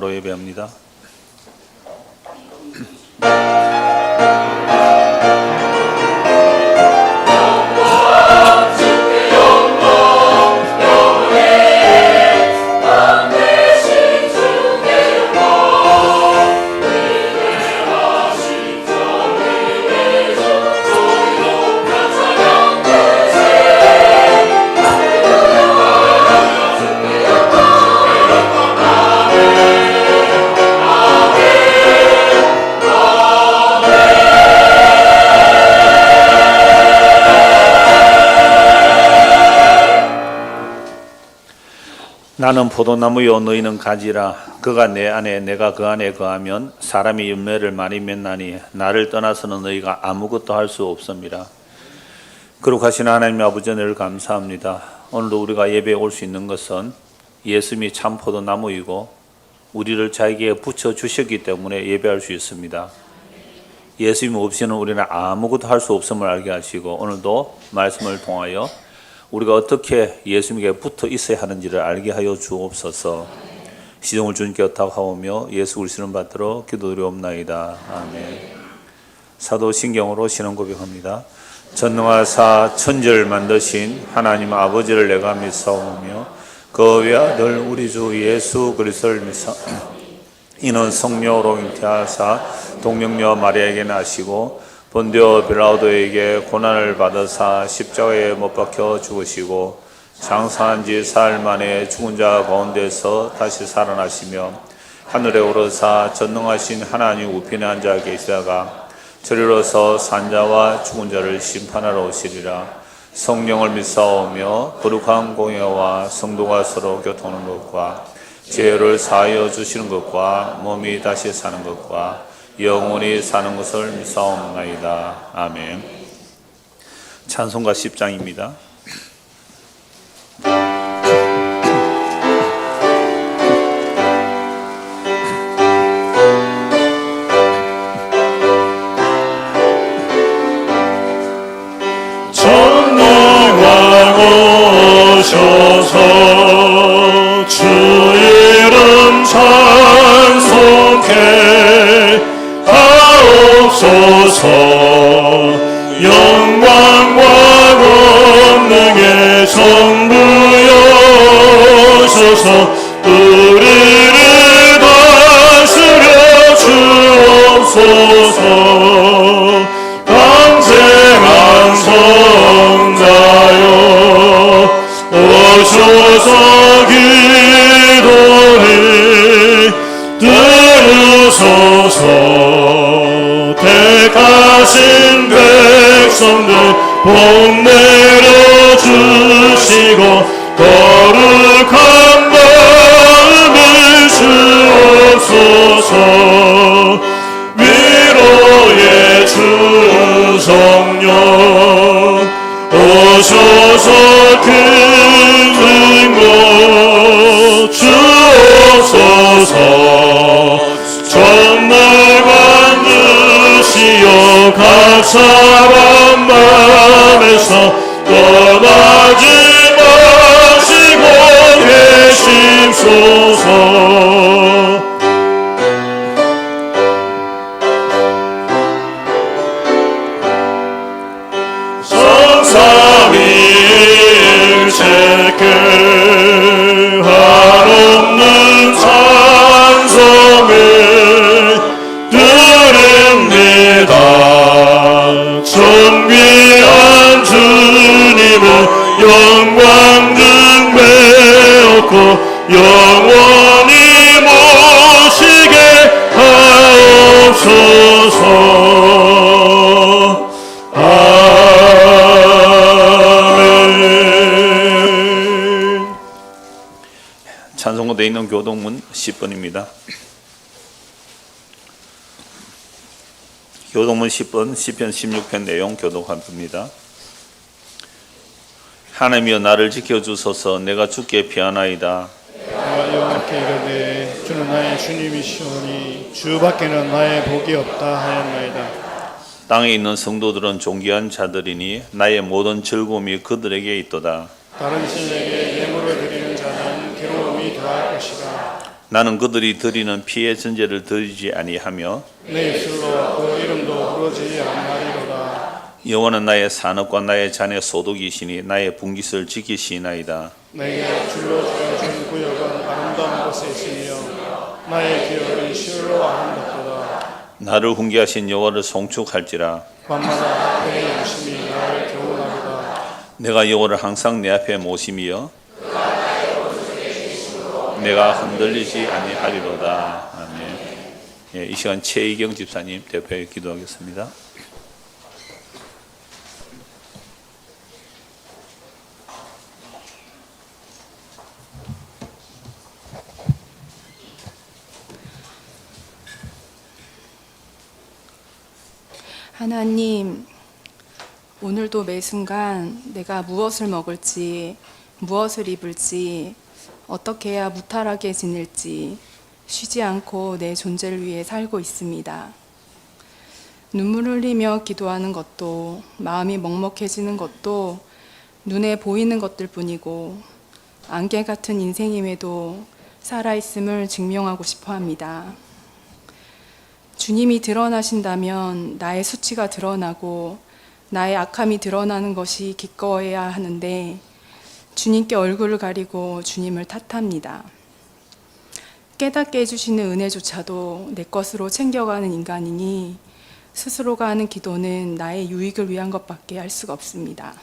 찬송으로 예배합니다. 나는 포도나무요 너희는 가지라. 그가 내 안에 내가 그 안에 거하면 사람이 열매를 많이 맺나니 나를 떠나서는 너희가 아무것도 할 수 없습니다. 거룩하신 하나님 아버지 늘 감사합니다. 오늘도 우리가 예배에 올 수 있는 것은 예수님이 참 포도나무이고 우리를 자기에게 붙여주셨기 때문에 예배할 수 있습니다. 예수님 없이는 우리는 아무것도 할 수 없음을 알게 하시고 오늘도 말씀을 통하여 우리가 어떻게 예수님에게 붙어 있어야 하는지를 알게 하여 주옵소서. 시종을 주님께 의탁하오며 예수 그리스도를 받들어 기도드리옵나이다. 아멘. 사도 신경으로 신앙 고백합니다. 전능하사 천지를 만드신 하나님 아버지를 내가 믿사오며 그 외아들 우리 주 예수 그리스도를 믿사오며 이는 성령으로 잉태하사 동정녀 마리아에게 나시고 본디오 빌라도에게 고난을 받으사 십자가에 못 박혀 죽으시고 장사한 지 사흘 만에 죽은 자 가운데서 다시 살아나시며 하늘에 오르사 전능하신 하나님 우편에 앉아 계시다가 저리로서 산자와 죽은 자를 심판하러 오시리라. 성령을 믿사오며 거룩한 공예와 성도가 서로 교통하는 것과 죄를 사하여 주시는 것과 몸이 다시 사는 것과 영원히 사는 것을 믿사옵나이다. 아멘. 찬송가 10장입니다. 전능왕 오셔서 주 이름 찬송해 하옵소서. 영광과 권능의 성부여셔서 우리를 다스려 주옵소서. 강생한 성자여 오셔서 기도해 들으소서. 택하신 백성들 복 내려주시고 거룩한 마음을 주옵소서. 위로의 주 성령 오셔서 큰 능력 주옵소서. 전능한 주시여 각 사람 마음에서 떠나지 마시고 계심소서. 성삼위일체께 한없는 찬송을 드립니다. 존귀한 주님을 영광 등배웠고 영원히 모시게 하옵소서. 찬송가 되어 있는 교동문 10번입니다. 교동문 10번 시편 16편 내용 교독합니다. 하나님이여 나를 지켜주소서. 내가 주께 피하나이다. 내가 여호와께 이르되 주는 나의 주님이시오니 주밖에는 나의 복이 없다 하였나이다. 땅에 있는 성도들은 존귀한 자들이니 나의 모든 즐거움이 그들에게 있도다. 다른 신에게 예물을 드리는 자는 괴로움이 더할 것이다. 나는 그들이 드리는 피의 전제를 드리지 아니하며 내 입술로 그 이름도 부르지 아니하리로다. 여호와는 나의 산업과 나의 잔의 소독이시니 나의 분깃을 지키시나이다. 내게 줄로 주어진 구역은 아름다운 곳에 있으며 나의 기업은 시울로 아름답도다. 나를 훈계하신 여호와를 송축할지라. 밤마다 그의 영심이 나를 교훈하리다. 내가 여호와를 항상 내 앞에 모심이여 내가 흔들리지 아니하리로다. 아멘. 예, 이 시간 최희경 집사님 대표에 기도하겠습니다. 하나님, 오늘도 매 순간 내가 무엇을 먹을지, 무엇을 입을지, 어떻게 해야 무탈하게 지낼지 쉬지 않고 내 존재를 위해 살고 있습니다. 눈물 흘리며 기도하는 것도, 마음이 먹먹해지는 것도 눈에 보이는 것들 뿐이고 안개 같은 인생임에도 살아있음을 증명하고 싶어 합니다. 주님이 드러나신다면 나의 수치가 드러나고 나의 악함이 드러나는 것이 기꺼워야 하는데 주님께 얼굴을 가리고 주님을 탓합니다. 깨닫게 해주시는 은혜조차도 내 것으로 챙겨가는 인간이니 스스로가 하는 기도는 나의 유익을 위한 것밖에 할 수가 없습니다.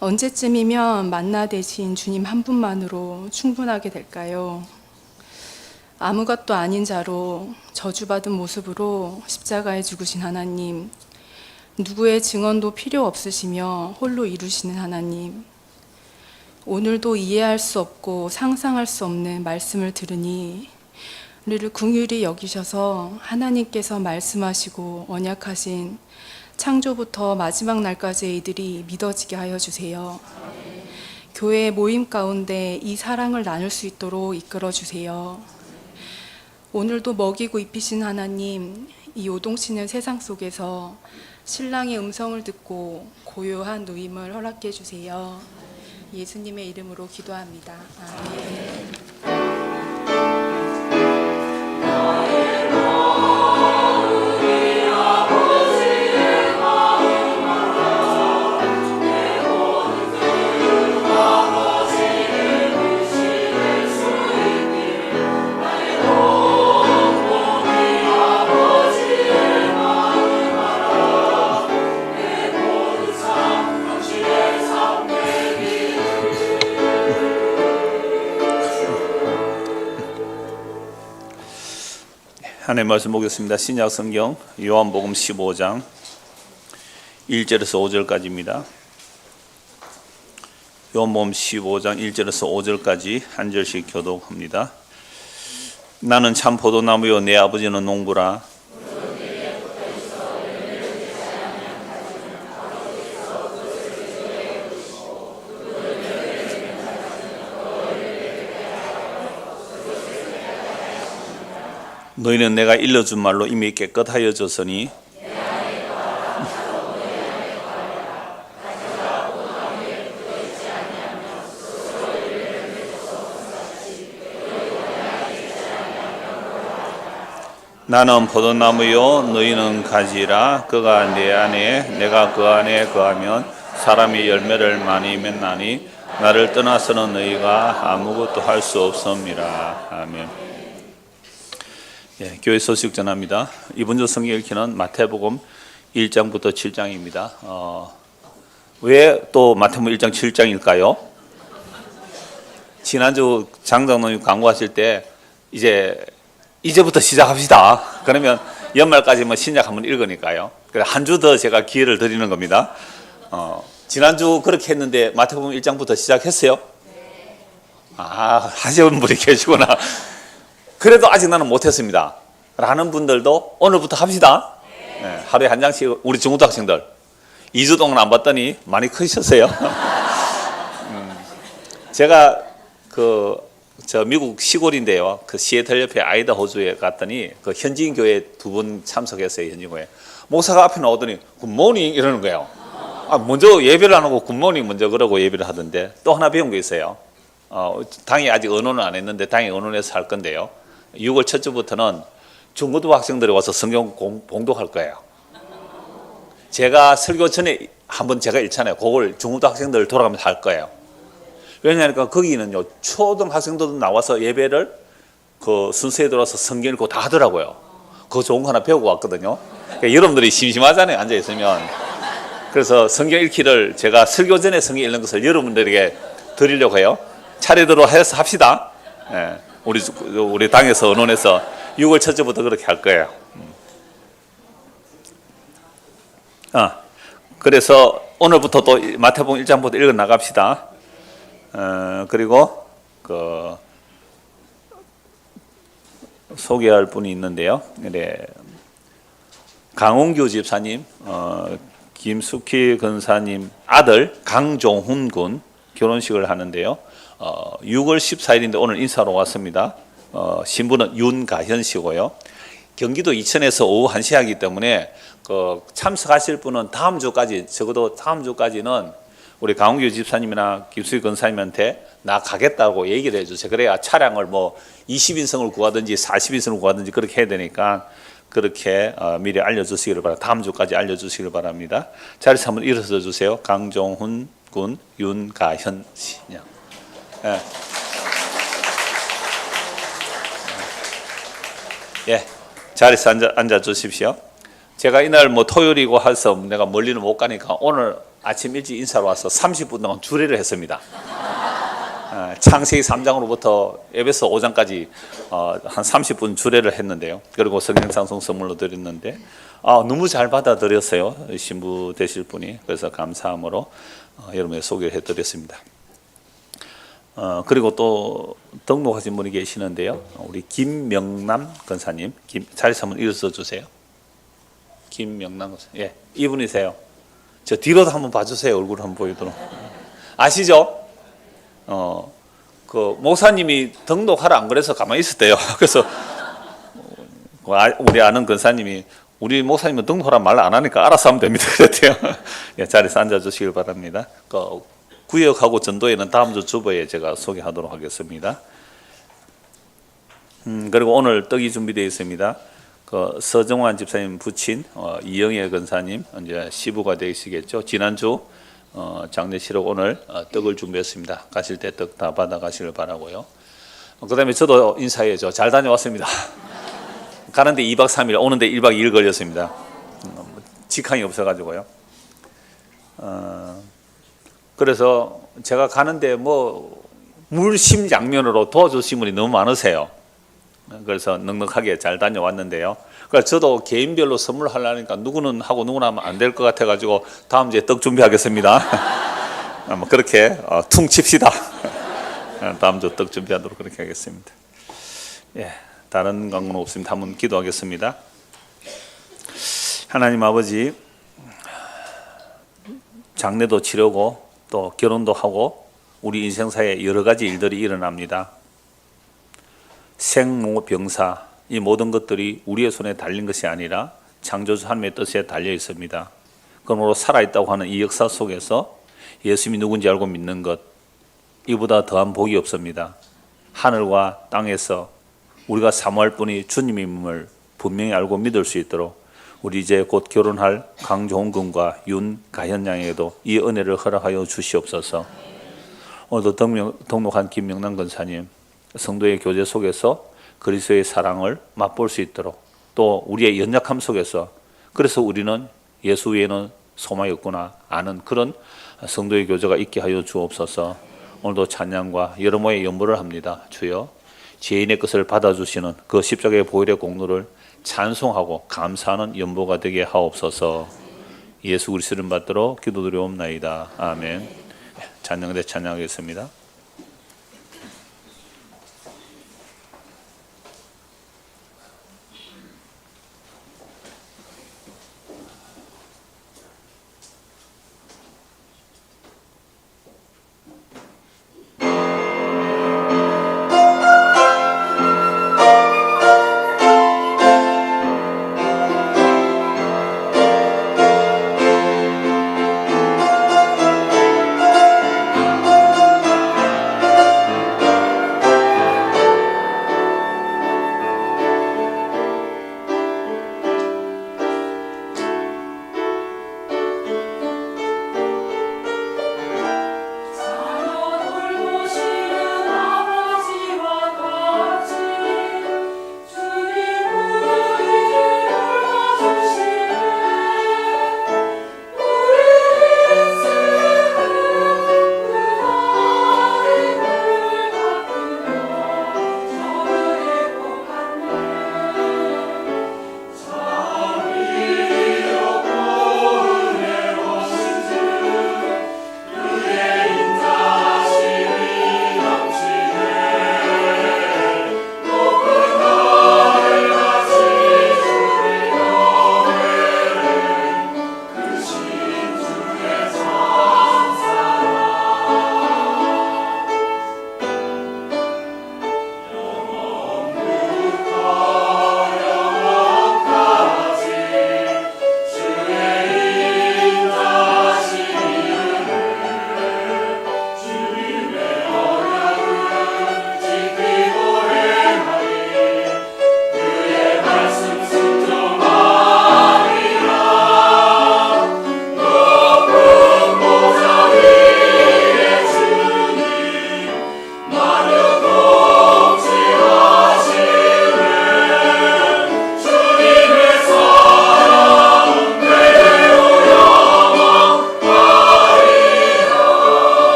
언제쯤이면 만나 되신 주님 한 분만으로 충분하게 될까요? 아무것도 아닌 자로 저주받은 모습으로 십자가에 죽으신 하나님, 누구의 증언도 필요 없으시며 홀로 이루시는 하나님, 오늘도 이해할 수 없고 상상할 수 없는 말씀을 들으니 우리를 긍휼히 여기셔서 하나님께서 말씀하시고 언약하신 창조부터 마지막 날까지의 이들이 믿어지게 하여 주세요. 교회 모임 가운데 이 사랑을 나눌 수 있도록 이끌어 주세요. 오늘도 먹이고 입히신 하나님, 이 요동치는 세상 속에서 신랑의 음성을 듣고 고요한 누임을 허락해 주세요. 예수님의 이름으로 기도합니다. 아멘. 하나님 말씀 보겠습니다. 신약 성경 요한복음 15장 1절에서 5절까지입니다. 요한복음 15장 1절에서 5절까지 한 절씩 교독합니다. 나는 참 포도나무요 내 아버지는 농부라. 너희는 내가 일러준 말로 이미 깨끗하여졌으니 나는 포도나무요 너희는 가지라. 그가 내 안에 내가 그 안에 거하면 사람이 열매를 많이 맺나니 나를 떠나서는 너희가 아무것도 할 수 없습니다. 아멘. 예, 교회 소식 전합니다. 이번 주 성경 읽기는 마태복음 1장부터 7장입니다. 왜 또 마태복음 1장 7장일까요? 지난주 장장로님 광고하실 때 이제부터 시작합시다. 그러면 연말까지 뭐 신약 한번 읽으니까요. 그래서 한 주 더 제가 기회를 드리는 겁니다. 지난주 그렇게 했는데 마태복음 1장부터 시작했어요? 하시는 분이 계시구나. 그래도 아직 나는 못했습니다 라는 분들도 오늘부터 합시다. 네, 하루에 한 장씩. 우리 중고등학생들 2주 동안 안 봤더니 많이 크셨어요. 제가 저 미국 시골인데요, 그 시애틀 옆에 아이다호주에 갔더니 그 현지인 교회 2분 참석했어요. 현지인 교회 목사가 앞에 나오더니 굿모닝 이러는 거예요. 먼저 예배를 안 하고 굿모닝 먼저 그러고 예배를 하던데, 또 하나 배운 게 있어요. 당이 아직 언론은 안 했는데 당이 언론에서 할 건데요. 6월 첫 주부터는 중고등부 학생들이 와서 성경 봉독할 거예요. 제가 설교 전에 한번 제가 읽잖아요. 그걸 중고등 학생들 돌아가면서 할 거예요. 왜냐하니까 거기는요 초등학생들도 나와서 예배를 그 순서에 들어서 성경 읽고 다 하더라고요. 그거 좋은 거 하나 배우고 왔거든요. 그러니까 여러분들이 심심하잖아요, 앉아 있으면. 그래서 성경 읽기를 제가 설교 전에 성경 읽는 것을 여러분들에게 드리려고 해요. 차례대로 해서 합시다. 예, 우리 당에서 언론에서 6월 첫째부터 그렇게 할 거예요. 그래서 오늘부터 또 마태복음 1장부터 읽어 나갑시다. 그리고 그 소개할 분이 있는데요. 네. 강홍규 집사님, 김숙희 권사님 아들 강종훈 군 결혼식을 하는데요. 6월 14일인데 오늘 인사로 왔습니다. 신부는 윤가현 씨고요. 경기도 이천에서 오후 1시에 하기 때문에 그 참석하실 분은 다음 주까지, 적어도 다음 주까지는 우리 강홍규 집사님이나 김수희 권사님한테 나 가겠다고 얘기를 해주세요. 그래야 차량을 뭐 20인승을 구하든지 40인승을 구하든지 그렇게 해야 되니까 그렇게 미리 알려주시기를 바랍니다. 다음 주까지 알려주시기를 바랍니다. 자리에서 한번 일어서 주세요. 강종훈 군, 윤가현 씨. 예. 예. 자리에서 앉아 주십시오. 제가 이날 뭐 토요일이고 해서 내가 멀리는 못 가니까 오늘 아침 일찍 인사로 와서 30분 동안 주례를 했습니다. 창세기 3장으로부터 에베소 5장까지 한 30분 주례를 했는데요. 그리고 성경상송 선물로 드렸는데 너무 잘 받아들였어요. 신부 되실 분이. 그래서 감사함으로 여러분에게 소개를 해드렸습니다. 그리고 또 등록하신 분이 계시는데요. 우리 김명남 권사님, 자리에서 한번 일어서 주세요. 김명남 권사님, 예, 이분이세요. 저 뒤로도 한번 봐주세요. 얼굴 한번 보이도록. 아시죠? 그 목사님이 등록하라 안 그래서 가만히 있었대요. 그래서 우리 아는 권사님이 우리 목사님은 등록하라 말 안 하니까 알아서 하면 됩니다. 그랬대요. 예, 자리에서 앉아주시길 바랍니다. 그 구역하고 전도에는 다음 주 주보에 제가 소개하도록 하겠습니다. 그리고 오늘 떡이 준비되어 있습니다. 그 서정환 집사님 부친 이영애 권사님 이제 시부가 되시겠죠. 지난주 장례식으로 오늘 떡을 준비했습니다. 가실 때 떡 다 받아 가시길 바라고요. 그다음에 저도 인사해야죠. 잘 다녀왔습니다. 가는데 2박 3일, 오는데 1박 2일 걸렸습니다. 직항이 없어가지고요. 그래서 제가 가는데 뭐 물심양면으로 도와주신 분이 너무 많으세요. 그래서 넉넉하게 잘 다녀왔는데요. 그래서 저도 개인별로 선물하려니까 누구는 하고 누구는 하면 안 될 것 같아가지고 다음 주에 떡 준비하겠습니다. 그렇게 퉁칩시다. 다음 주 떡 준비하도록 그렇게 하겠습니다. 예, 다른 광고는 없습니다. 한번 기도하겠습니다. 하나님 아버지, 장례도 치르고 또 결혼도 하고 우리 인생사에 여러 가지 일들이 일어납니다. 생로병사 이 모든 것들이 우리의 손에 달린 것이 아니라 창조주 하나님의 뜻에 달려 있습니다. 그러므로 살아있다고 하는 이 역사 속에서 예수님이 누군지 알고 믿는 것, 이보다 더한 복이 없습니다. 하늘과 땅에서 우리가 사모할 분이 주님임을 분명히 알고 믿을 수 있도록 우리 이제 곧 결혼할 강종훈 군과 윤가현 양에게도 이 은혜를 허락하여 주시옵소서. 오늘도 등록한 김명남 권사님, 성도의 교제 속에서 그리스도의 사랑을 맛볼 수 있도록 또 우리의 연약함 속에서 그래서 우리는 예수 외에는 소망이 없구나 아는 그런 성도의 교제가 있게 하여 주옵소서. 오늘도 찬양과 여러 모의 연보를 합니다. 주여, 죄인의 것을 받아주시는 그 십자가의 보혈의 공로를 찬송하고 감사하는 연보가 되게 하옵소서. 예수 그리스도를 받들어 기도드리옵나이다. 아멘. 찬양대 찬양하겠습니다.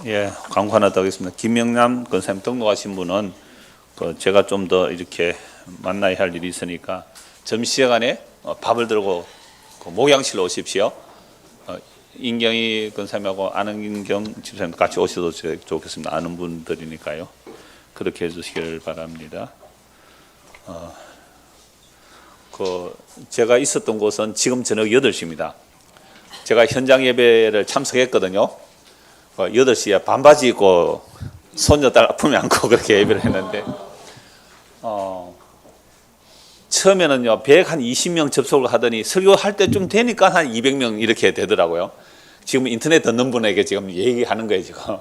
예, 광고 하나 더 하겠습니다. 김영남 권사님 등록하신 분은 제가 좀 더 이렇게 만나야 할 일이 있으니까 점심시간에 밥을 들고 목양실로 오십시오. 인경이 권사님하고 안은경 집사님 같이 오셔도 좋겠습니다. 아는 분들이니까요. 그렇게 해주시길 바랍니다. 제가 있었던 곳은 지금 저녁 8시입니다. 제가 현장 예배를 참석했거든요. 8시에 반바지 입고 손녀딸 품에 안고 그렇게 예배를 했는데 처음에는요 120명 접속을 하더니 설교할 때쯤 되니까 한 200명 이렇게 되더라고요. 지금 인터넷 듣는 분에게 지금 얘기하는 거예요 지금.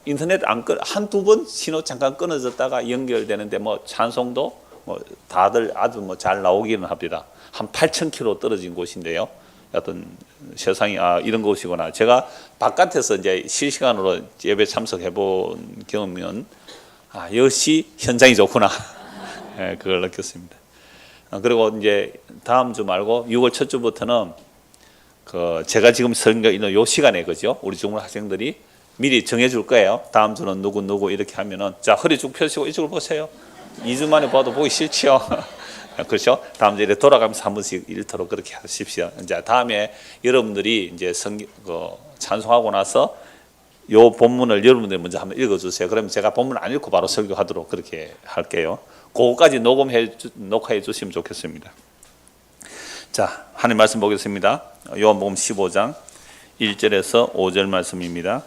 인터넷 한두 번 신호 잠깐 끊어졌다가 연결되는데 뭐 찬송도 뭐 다들 아주 뭐 잘 나오기는 합니다. 한 8,000km 떨어진 곳인데요. 어떤 세상이 이런 곳이구나. 제가 바깥에서 이제 실시간으로 예배 참석해 본 경험은 역시 현장이 좋구나. 네, 그걸 느꼈습니다. 그리고 이제 다음 주 말고 6월 첫 주부터는 제가 지금 설교 있는 요 시간에 그죠? 우리 중국 학생들이 미리 정해줄 거예요. 다음 주는 누구 이렇게 하면은 자 허리 쭉 펴시고 이쪽을 보세요. 2주 만에 봐도 보기 싫지요. 그렇죠? 다음 주에 돌아가면서 한 번씩 일터로 그렇게 하십시오. 이제 다음에 여러분들이 이제 찬송하고 나서 요 본문을 여러분들이 먼저 한번 읽어주세요. 그러면 제가 본문 안 읽고 바로 설교하도록 그렇게 할게요. 그거까지 녹화해 주시면 좋겠습니다. 자, 하나님 말씀 보겠습니다. 요한복음 15장 1절에서 5절 말씀입니다.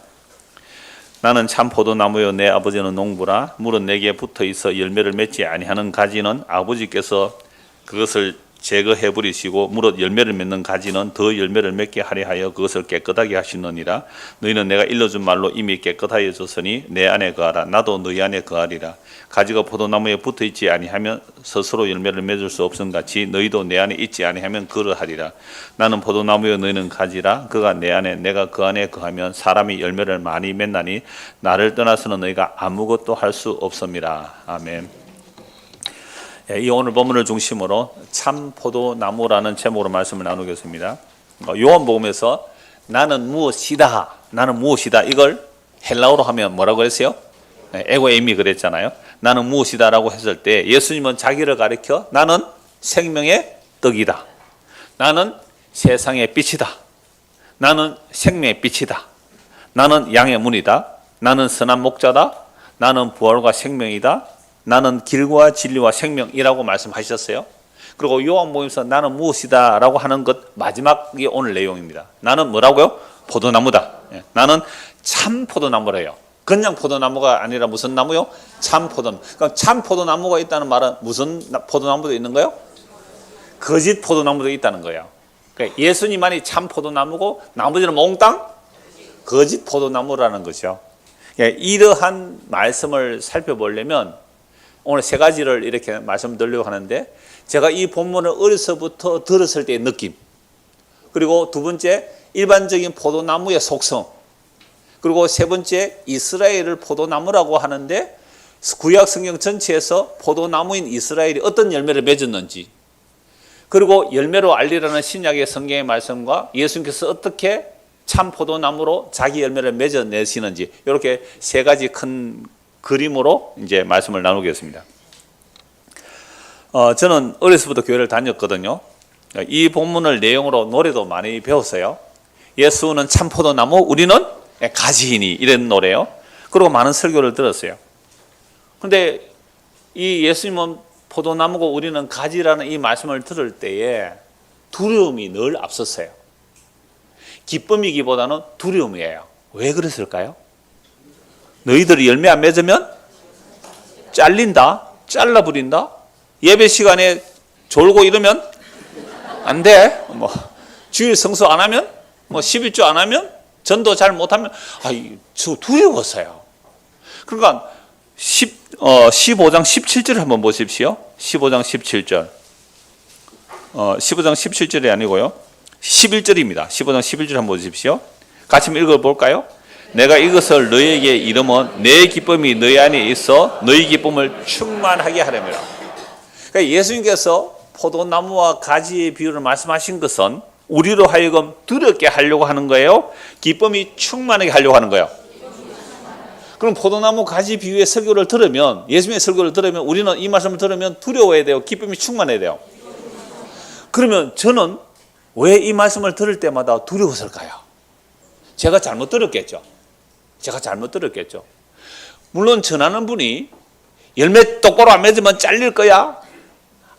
나는 참 포도나무요 내 아버지는 농부라. 물은 내게 붙어 있어 열매를 맺지 아니하는 가지는 아버지께서 그것을 제거해 버리시고 무릇 열매를 맺는 가지는 더 열매를 맺게 하려 하여 그것을 깨끗하게 하시느니라. 너희는 내가 일러준 말로 이미 깨끗하여 졌으니 내 안에 거하라. 나도 너희 안에 거하리라. 가지가 포도나무에 붙어 있지 아니하면 스스로 열매를 맺을 수 없음 같이 너희도 내 안에 있지 아니하면 그러하리라. 나는 포도나무요 너희는 가지라. 그가 내 안에 내가 그 안에 거하면 사람이 열매를 많이 맺나니 나를 떠나서는 너희가 아무것도 할 수 없음이라. 아멘. 이 오늘 본문을 중심으로 참 포도나무라는 제목으로 말씀을 나누겠습니다. 요한복음에서 나는 무엇이다, 나는 무엇이다 이걸 헬라어로 하면 뭐라고 그랬어요? 에고에미 그랬잖아요. 나는 무엇이다라고 했을 때 예수님은 자기를 가리켜 나는 생명의 떡이다, 나는 세상의 빛이다, 나는 생명의 빛이다, 나는 양의 문이다, 나는 선한 목자다, 나는 부활과 생명이다, 나는 길과 진리와 생명이라고 말씀하셨어요. 그리고 요한복음에서 나는 무엇이다 라고 하는 것 마지막이 오늘 내용입니다. 나는 뭐라고요? 포도나무다. 나는 참 포도나무래요. 그냥 포도나무가 아니라 무슨 나무요? 참 포도나무. 그럼 참 포도나무가 있다는 말은 무슨 포도나무도 있는 거예요? 거짓 포도나무도 있다는 거예요. 그러니까 예수님만이 참 포도나무고 나머지는 몽땅 거짓 포도나무라는 거죠. 이러한 말씀을 살펴보려면 오늘 세 가지를 이렇게 말씀드리려고 하는데, 제가 이 본문을 어려서부터 들었을 때의 느낌, 그리고 두 번째 일반적인 포도나무의 속성, 그리고 세 번째 이스라엘을 포도나무라고 하는데 구약 성경 전체에서 포도나무인 이스라엘이 어떤 열매를 맺었는지, 그리고 열매로 알리라는 신약의 성경의 말씀과 예수님께서 어떻게 참 포도나무로 자기 열매를 맺어내시는지, 이렇게 세 가지 큰 그림으로 이제 말씀을 나누겠습니다. 저는 어려서부터 교회를 다녔거든요. 이 본문을 내용으로 노래도 많이 배웠어요. 예수는 참 포도나무, 우리는 가지이니, 이런 노래요. 그리고 많은 설교를 들었어요. 그런데 이 예수님은 포도나무고 우리는 가지라는 이 말씀을 들을 때에 두려움이 늘 앞섰어요. 기쁨이기보다는 두려움이에요. 왜 그랬을까요? 너희들이 열매 안 맺으면 잘린다, 잘라버린다, 예배 시간에 졸고 이러면 안 돼, 주일 성수 안 하면, 11조 안 하면, 전도 잘 못하면, 저 두려웠어요. 그러니까 15장 17절 한번 보십시오. 15장 17절. 15장 17절이 아니고요, 11절입니다. 15장 11절 한번 보십시오. 같이 한번 읽어볼까요? 내가 이것을 너희에게 이르면 내 기쁨이 너희 안에 있어 너희 기쁨을 충만하게 하려니라. 그러니까 예수님께서 포도나무와 가지의 비유를 말씀하신 것은 우리로 하여금 두렵게 하려고 하는 거예요? 기쁨이 충만하게 하려고 하는 거예요? 그럼 포도나무 가지 비유의 설교를 들으면, 예수님의 설교를 들으면, 우리는 이 말씀을 들으면 두려워해야 돼요? 기쁨이 충만해야 돼요? 그러면 저는 왜 이 말씀을 들을 때마다 두려웠을까요? 제가 잘못 들었겠죠. 물론 전하는 분이 열매 똑바로 안 맺으면 잘릴 거야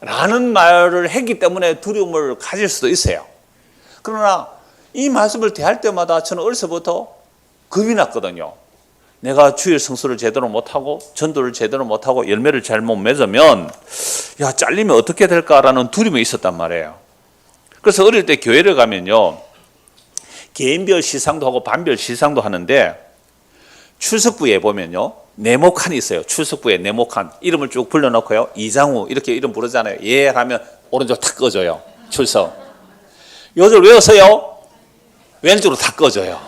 라는 말을 했기 때문에 두려움을 가질 수도 있어요. 그러나 이 말씀을 대할 때마다 저는 어려서부터 겁이 났거든요. 내가 주일 성수를 제대로 못하고 전도를 제대로 못하고 열매를 잘못 맺으면 야 잘리면 어떻게 될까라는 두려움이 있었단 말이에요. 그래서 어릴 때 교회를 가면요, 개인별 시상도 하고 반별 시상도 하는데 출석부에 보면요 네모칸이 있어요. 출석부에 네모칸 이름을 쭉 불러놓고요, 이장우 이렇게 이름 부르잖아요. 예 하면 오른쪽 탁 꺼져요. 출석. 요절 외웠어요? 왼쪽으로 다 꺼져요.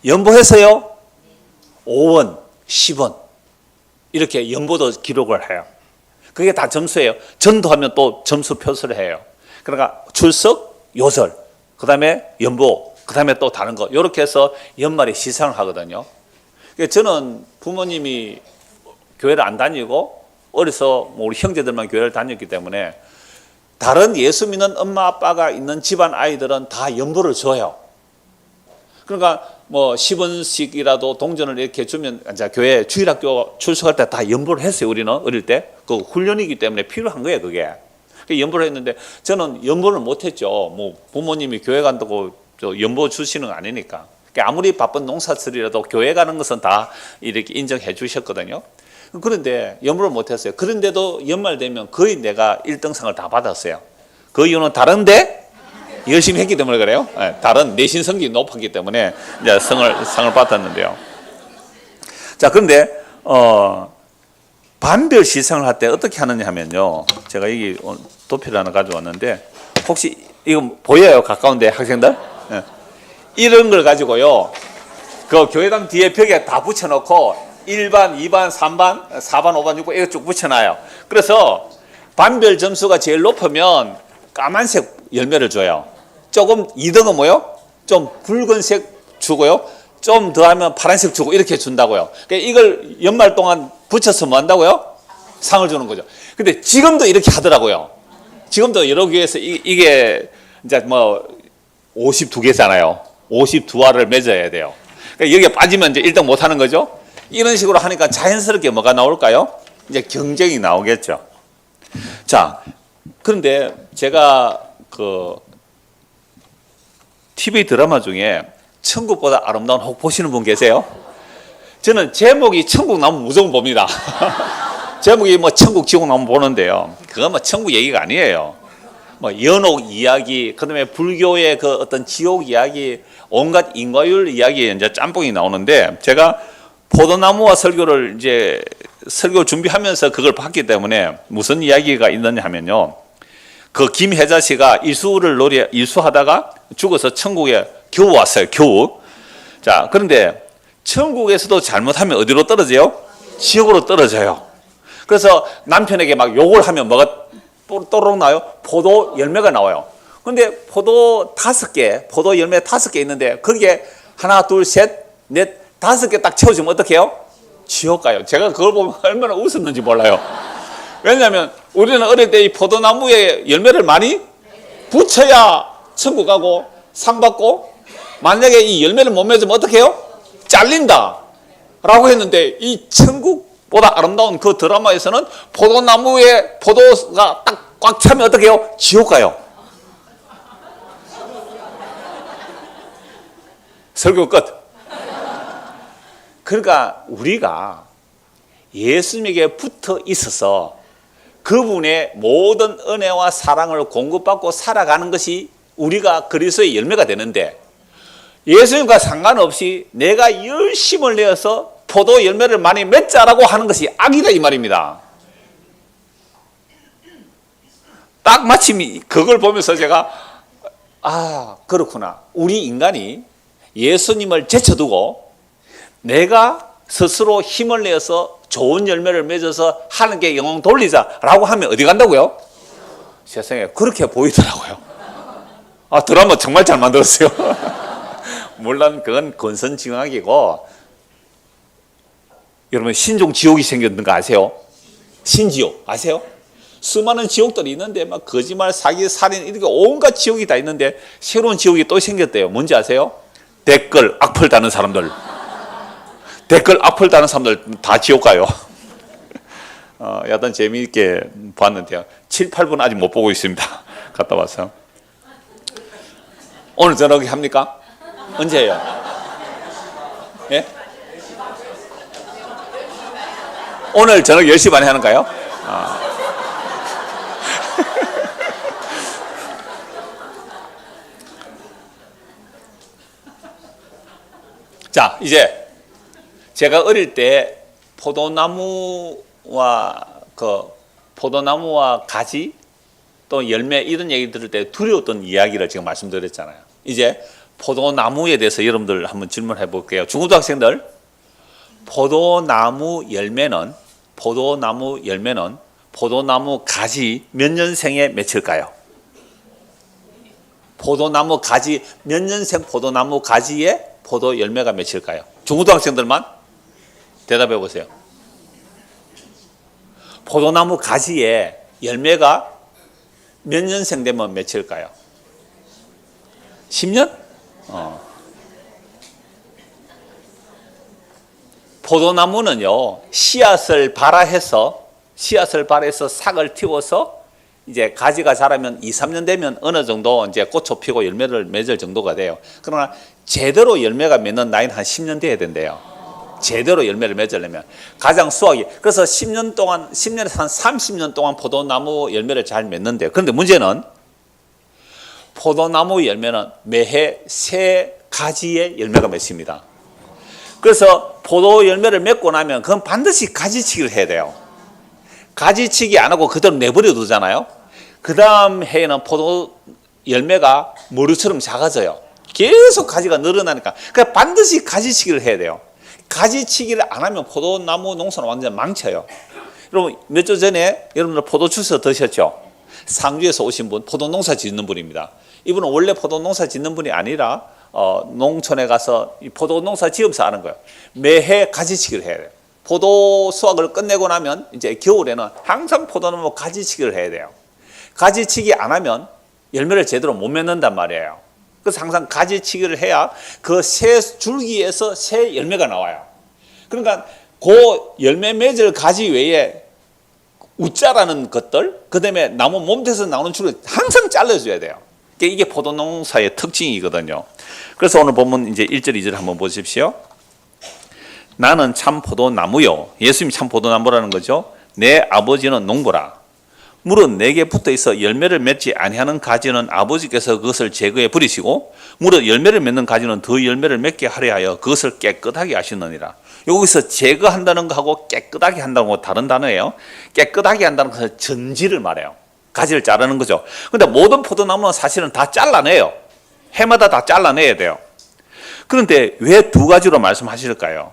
연보했어요? 5원, 10원 이렇게 연보도 기록을 해요. 그게 다 점수예요. 전도하면 또 점수 표시를 해요. 그러니까 출석, 요절, 그 다음에 연보, 그 다음에 또 다른 거 이렇게 해서 연말에 시상을 하거든요. 그러니까 저는 부모님이 교회를 안 다니고 어려서 뭐 우리 형제들만 교회를 다녔기 때문에 다른 예수 믿는 엄마 아빠가 있는 집안 아이들은 다 연보를 줘요. 그러니까 뭐 10원씩이라도 동전을 이렇게 주면 이제 교회 주일학교 출석할 때 다 연보를 했어요. 우리는 어릴 때 그 훈련이기 때문에 필요한 거예요. 그게 연보를 했는데 저는 연보를 못했죠. 뭐 부모님이 교회 간다고 연보 주시는 거 아니니까. 그러니까 아무리 바쁜 농사철이라도 교회 가는 것은 다 이렇게 인정해 주셨거든요. 그런데 연보를 못했어요. 그런데도 연말 되면 거의 내가 1등상을 다 받았어요. 그 이유는 다른데 열심히 했기 때문에 그래요. 다른 내신 성적이 높았기 때문에 이제 상을 받았는데요. 자, 그런데 반별 시상을 할 때 어떻게 하느냐 하면요, 제가 여기 도표를 하나 가져왔는데 혹시 이거 보여요? 가까운데 학생들? 이런 걸 가지고요, 그 교회당 뒤에 벽에 다 붙여놓고 1반, 2반, 3반, 4반, 5반, 6반 이거 쭉 붙여놔요. 그래서 반별 점수가 제일 높으면 까만색 열매를 줘요. 조금 2등은 뭐요? 좀 붉은색 주고요. 좀 더하면 파란색 주고 이렇게 준다고요. 그러니까 이걸 연말 동안 붙여서 뭐 한다고요? 상을 주는 거죠. 근데 지금도 이렇게 하더라고요. 지금도 여러 교회에서 이게 이제 뭐 52개잖아요. 52알을 맺어야 돼요. 그러니까 여기에 빠지면 이제 1등 못 하는 거죠. 이런 식으로 하니까 자연스럽게 뭐가 나올까요? 이제 경쟁이 나오겠죠. 자, 그런데 제가 그 TV 드라마 중에 천국보다 아름다운 혹 보시는 분 계세요? 저는 제목이 천국 나오면 무조건 봅니다. 제목이 뭐 천국 지옥 나오면 보는데요, 그건 뭐 천국 얘기가 아니에요. 뭐 연옥 이야기, 그다음에 불교의 그 어떤 지옥 이야기, 온갖 인과율 이야기 이제 짬뽕이 나오는데, 제가 포도나무와 설교를 이제 설교 준비하면서 그걸 봤기 때문에 무슨 이야기가 있느냐 하면요, 그 김혜자 씨가 일수하다가 죽어서 천국에 겨우 왔어요. 겨우. 자, 그런데 천국에서도 잘못하면 어디로 떨어져요? 지옥으로 떨어져요. 그래서 남편에게 막 욕을 하면 뭐가 또록 나요? 포도 열매가 나와요. 근데 포도 5개, 포도 열매 5개 있는데 거기에 하나, 둘, 셋, 넷, 5개 딱 채워주면 어떻게 해요? 지옥 가요. 제가 그걸 보면 얼마나 웃었는지 몰라요. 왜냐하면 우리는 어릴 때 이 포도나무에 열매를 많이 붙여야 천국 가고 상 받고, 만약에 이 열매를 못 맺으면 어떻게 해요? 잘린다 라고 했는데, 이 천국보다 아름다운 그 드라마에서는 포도나무에 포도가 딱 꽉 차면 어떻게 해요? 지옥 가요. 설교 끝. 그러니까 우리가 예수님에게 붙어 있어서 그분의 모든 은혜와 사랑을 공급받고 살아가는 것이 우리가 그리스도의 열매가 되는데, 예수님과 상관없이 내가 열심을 내어서 포도 열매를 많이 맺자라고 하는 것이 악이다 이 말입니다. 딱 마침 그걸 보면서 제가 그렇구나. 우리 인간이 예수님을 제쳐두고 내가 스스로 힘을 내어서 좋은 열매를 맺어서 하나님께 영광 돌리자라고 하면 어디 간다고요? 세상에 그렇게 보이더라고요. 드라마 정말 잘 만들었어요. 물론 그건 권선징악이고, 여러분 신종 지옥이 생겼는 거 아세요? 신지옥 아세요? 수많은 지옥들이 있는데 막 거짓말, 사기, 살인 이렇게 온갖 지옥이 다 있는데 새로운 지옥이 또 생겼대요. 뭔지 아세요? 댓글 악플 다는 사람들. 댓글 악플 다는 사람들 다 지옥 가요. 여튼 재미있게 봤는데요. 7, 8분 아직 못 보고 있습니다. 갔다 와서. 오늘 저녁에 합니까? 언제 해요? 예? 오늘 저녁 10시 반에 하는가요? 자, 이제 제가 어릴 때 포도나무와 가지 또 열매 이런 얘기 들을 때 두려웠던 이야기를 지금 말씀드렸잖아요. 이제 포도나무에 대해서 여러분들 한번 질문해 볼게요. 중고등학생들, 포도나무 열매는 포도나무 가지 몇 년생에 맺힐까요? 포도나무 가지 몇 년생 포도나무 가지에 포도 열매가 맺힐까요? 중고등학생들만 대답해 보세요. 포도나무 가지에 열매가 몇 년생 되면 맺힐까요? 10년? 포도나무는요, 씨앗을 발화해서 싹을 틔워서 이제 가지가 자라면 2, 3년 되면 어느 정도 이제 꽃을 피고 열매를 맺을 정도가 돼요. 그러나 제대로 열매가 맺는 나이는 한 10년 돼야 된대요. 제대로 열매를 맺으려면 가장 수확이. 그래서 10년에서 한 30년 동안 포도나무 열매를 잘 맺는데요. 그런데 문제는 포도나무 열매는 매해 3가지의 열매가 맺습니다. 그래서 포도 열매를 맺고 나면 그건 반드시 가지치기를 해야 돼요. 가지치기 안 하고 그대로 내버려 두잖아요. 그 다음 해에는 포도 열매가 머루처럼 작아져요. 계속 가지가 늘어나니까. 그러니까 반드시 가지치기를 해야 돼요. 가지치기를 안 하면 포도나무 농사는 완전 망쳐요. 여러분, 몇 주 전에 여러분들 포도 주스 드셨죠? 상주에서 오신 분, 포도 농사 짓는 분입니다. 이분은 원래 포도 농사 짓는 분이 아니라 농촌에 가서 이 포도 농사 지으면서 하는 거예요. 매해 가지치기를 해야 돼요. 포도 수확을 끝내고 나면 이제 겨울에는 항상 포도나무 가지치기를 해야 돼요. 가지치기 안 하면 열매를 제대로 못 맺는단 말이에요. 그래서 항상 가지치기를 해야 그 새 줄기에서 새 열매가 나와요. 그러니까 그 열매 맺을 가지 외에 우짜라는 것들, 그 다음에 나무 몸에서 나오는 줄을 항상 잘라줘야 돼요. 이게 포도농사의 특징이거든요. 그래서 오늘 본문 이제 1절, 2절 한번 보십시오. 나는 참 포도나무요. 예수님이 참 포도나무라는 거죠. 내 아버지는 농부라. 물은 내게 붙어 있어 열매를 맺지 아니하는 가지는 아버지께서 그것을 제거해 버리시고, 물은 열매를 맺는 가지는 더 열매를 맺게 하려 하여 그것을 깨끗하게 하시느니라. 여기서 제거한다는 거하고 깨끗하게 한다는 거 다른 단어예요. 깨끗하게 한다는 것은 전지를 말해요. 가지를 자르는 거죠. 그런데 모든 포도나무는 사실은 다 잘라내요. 해마다 다 잘라내야 돼요. 그런데 왜 2가지로 말씀하실까요?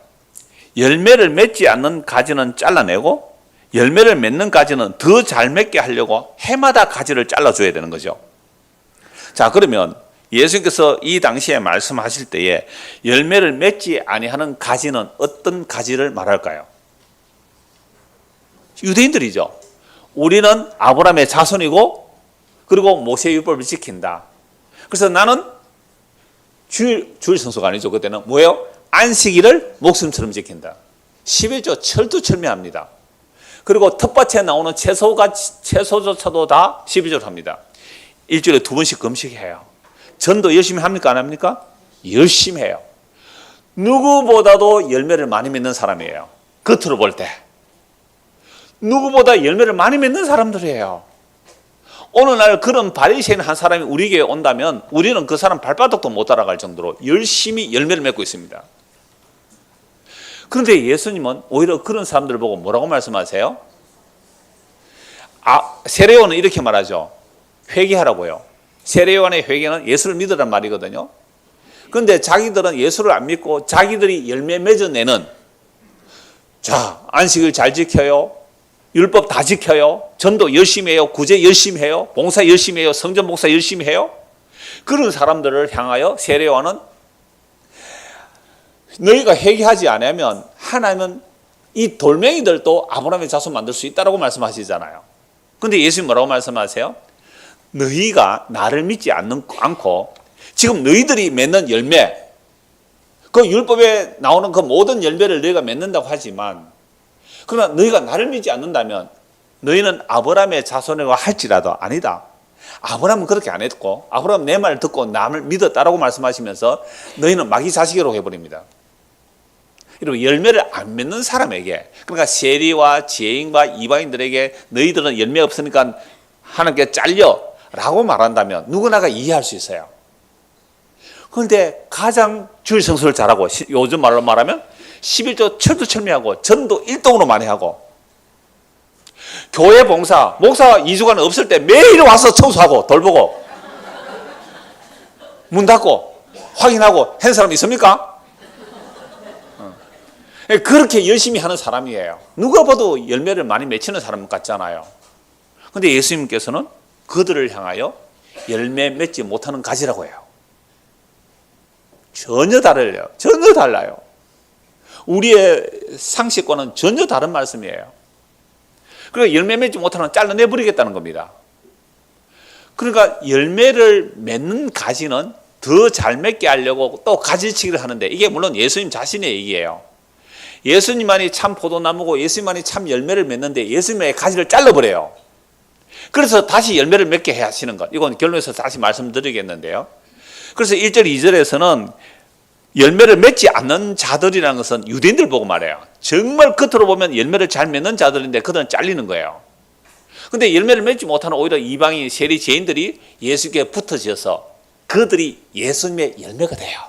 열매를 맺지 않는 가지는 잘라내고 열매를 맺는 가지는 더 잘 맺게 하려고 해마다 가지를 잘라줘야 되는 거죠. 자, 그러면 예수님께서 이 당시에 말씀하실 때에 열매를 맺지 아니하는 가지는 어떤 가지를 말할까요? 유대인들이죠. 우리는 아브라함의 자손이고 그리고 모세율법을 지킨다. 그래서 나는 주일 성수가 아니죠. 그때는 뭐예요? 안식일을 목숨처럼 지킨다. 11조 철두철미합니다. 그리고 텃밭에 나오는 채소조차도 다 12조를 합니다. 일주일에 2번씩 금식해요. 전도 열심히 합니까? 안 합니까? 열심히 해요. 누구보다도 열매를 많이 맺는 사람이에요. 겉으로 볼 때. 누구보다 열매를 많이 맺는 사람들이에요. 어느 날 그런 바리새인 한 사람이 우리에게 온다면 우리는 그 사람 발바닥도 못 따라갈 정도로 열심히 열매를 맺고 있습니다. 그런데 예수님은 오히려 그런 사람들을 보고 뭐라고 말씀하세요? 세례요한은 이렇게 말하죠. 회개하라고요. 세례요한의 회개는 예수를 믿으란 말이거든요. 그런데 자기들은 예수를 안 믿고 자기들이 열매 맺어내는, 자, 안식일 잘 지켜요. 율법 다 지켜요. 전도 열심히 해요. 구제 열심히 해요. 봉사 열심히 해요. 성전 봉사 열심히 해요. 그런 사람들을 향하여 세례요한은 너희가 회개하지 않으면 하나님은 이 돌멩이들도 아브라함의 자손 만들 수 있다라고 말씀하시잖아요. 근데 예수님 뭐라고 말씀하세요? 너희가 나를 믿지 않고 지금 너희들이 맺는 열매, 그 율법에 나오는 그 모든 열매를 너희가 맺는다고 하지만, 그러나 너희가 나를 믿지 않는다면 너희는 아브라함의 자손이라고 할지라도 아니다. 아브라함은 그렇게 안 했고 아브라함 내 말을 듣고 남을 믿었다라고 말씀하시면서 너희는 마귀 자식이라고 해버립니다. 여러분, 열매를 안 맺는 사람에게, 그러니까 세리와 지혜인과 이방인들에게 너희들은 열매 없으니까 하나님께 잘려 라고 말한다면 누구나가 이해할 수 있어요. 그런데 가장 주일 성수를 잘하고, 요즘 말로 말하면 11조 철두철미하고 전도 1동으로 많이 하고, 교회 봉사, 목사 2주간 없을 때 매일 와서 청소하고 돌보고 문 닫고 확인하고 한 사람 있습니까? 그렇게 열심히 하는 사람이에요. 누가 봐도 열매를 많이 맺히는 사람 같잖아요. 그런데 예수님께서는 그들을 향하여 열매 맺지 못하는 가지라고 해요. 전혀 달라요. 전혀 달라요. 우리의 상식과는 전혀 다른 말씀이에요. 그러니까 열매 맺지 못하는 잘라내버리겠다는 겁니다. 그러니까 열매를 맺는 가지는 더 잘 맺게 하려고 또 가지치기를 하는데, 이게 물론 예수님 자신의 얘기예요. 예수님만이 참 포도나무고 예수님만이 참 열매를 맺는데 예수님의 가지를 잘라버려요. 그래서 다시 열매를 맺게 해 하시는 것, 이건 결론에서 다시 말씀드리겠는데요. 그래서 1절 2절에서는 열매를 맺지 않는 자들이라는 것은 유대인들 보고 말해요. 정말 겉으로 보면 열매를 잘 맺는 자들인데 그들은 잘리는 거예요. 근데 열매를 맺지 못하는 오히려 이방인 세리 죄인들이 예수께 붙어져서 그들이 예수님의 열매가 돼요.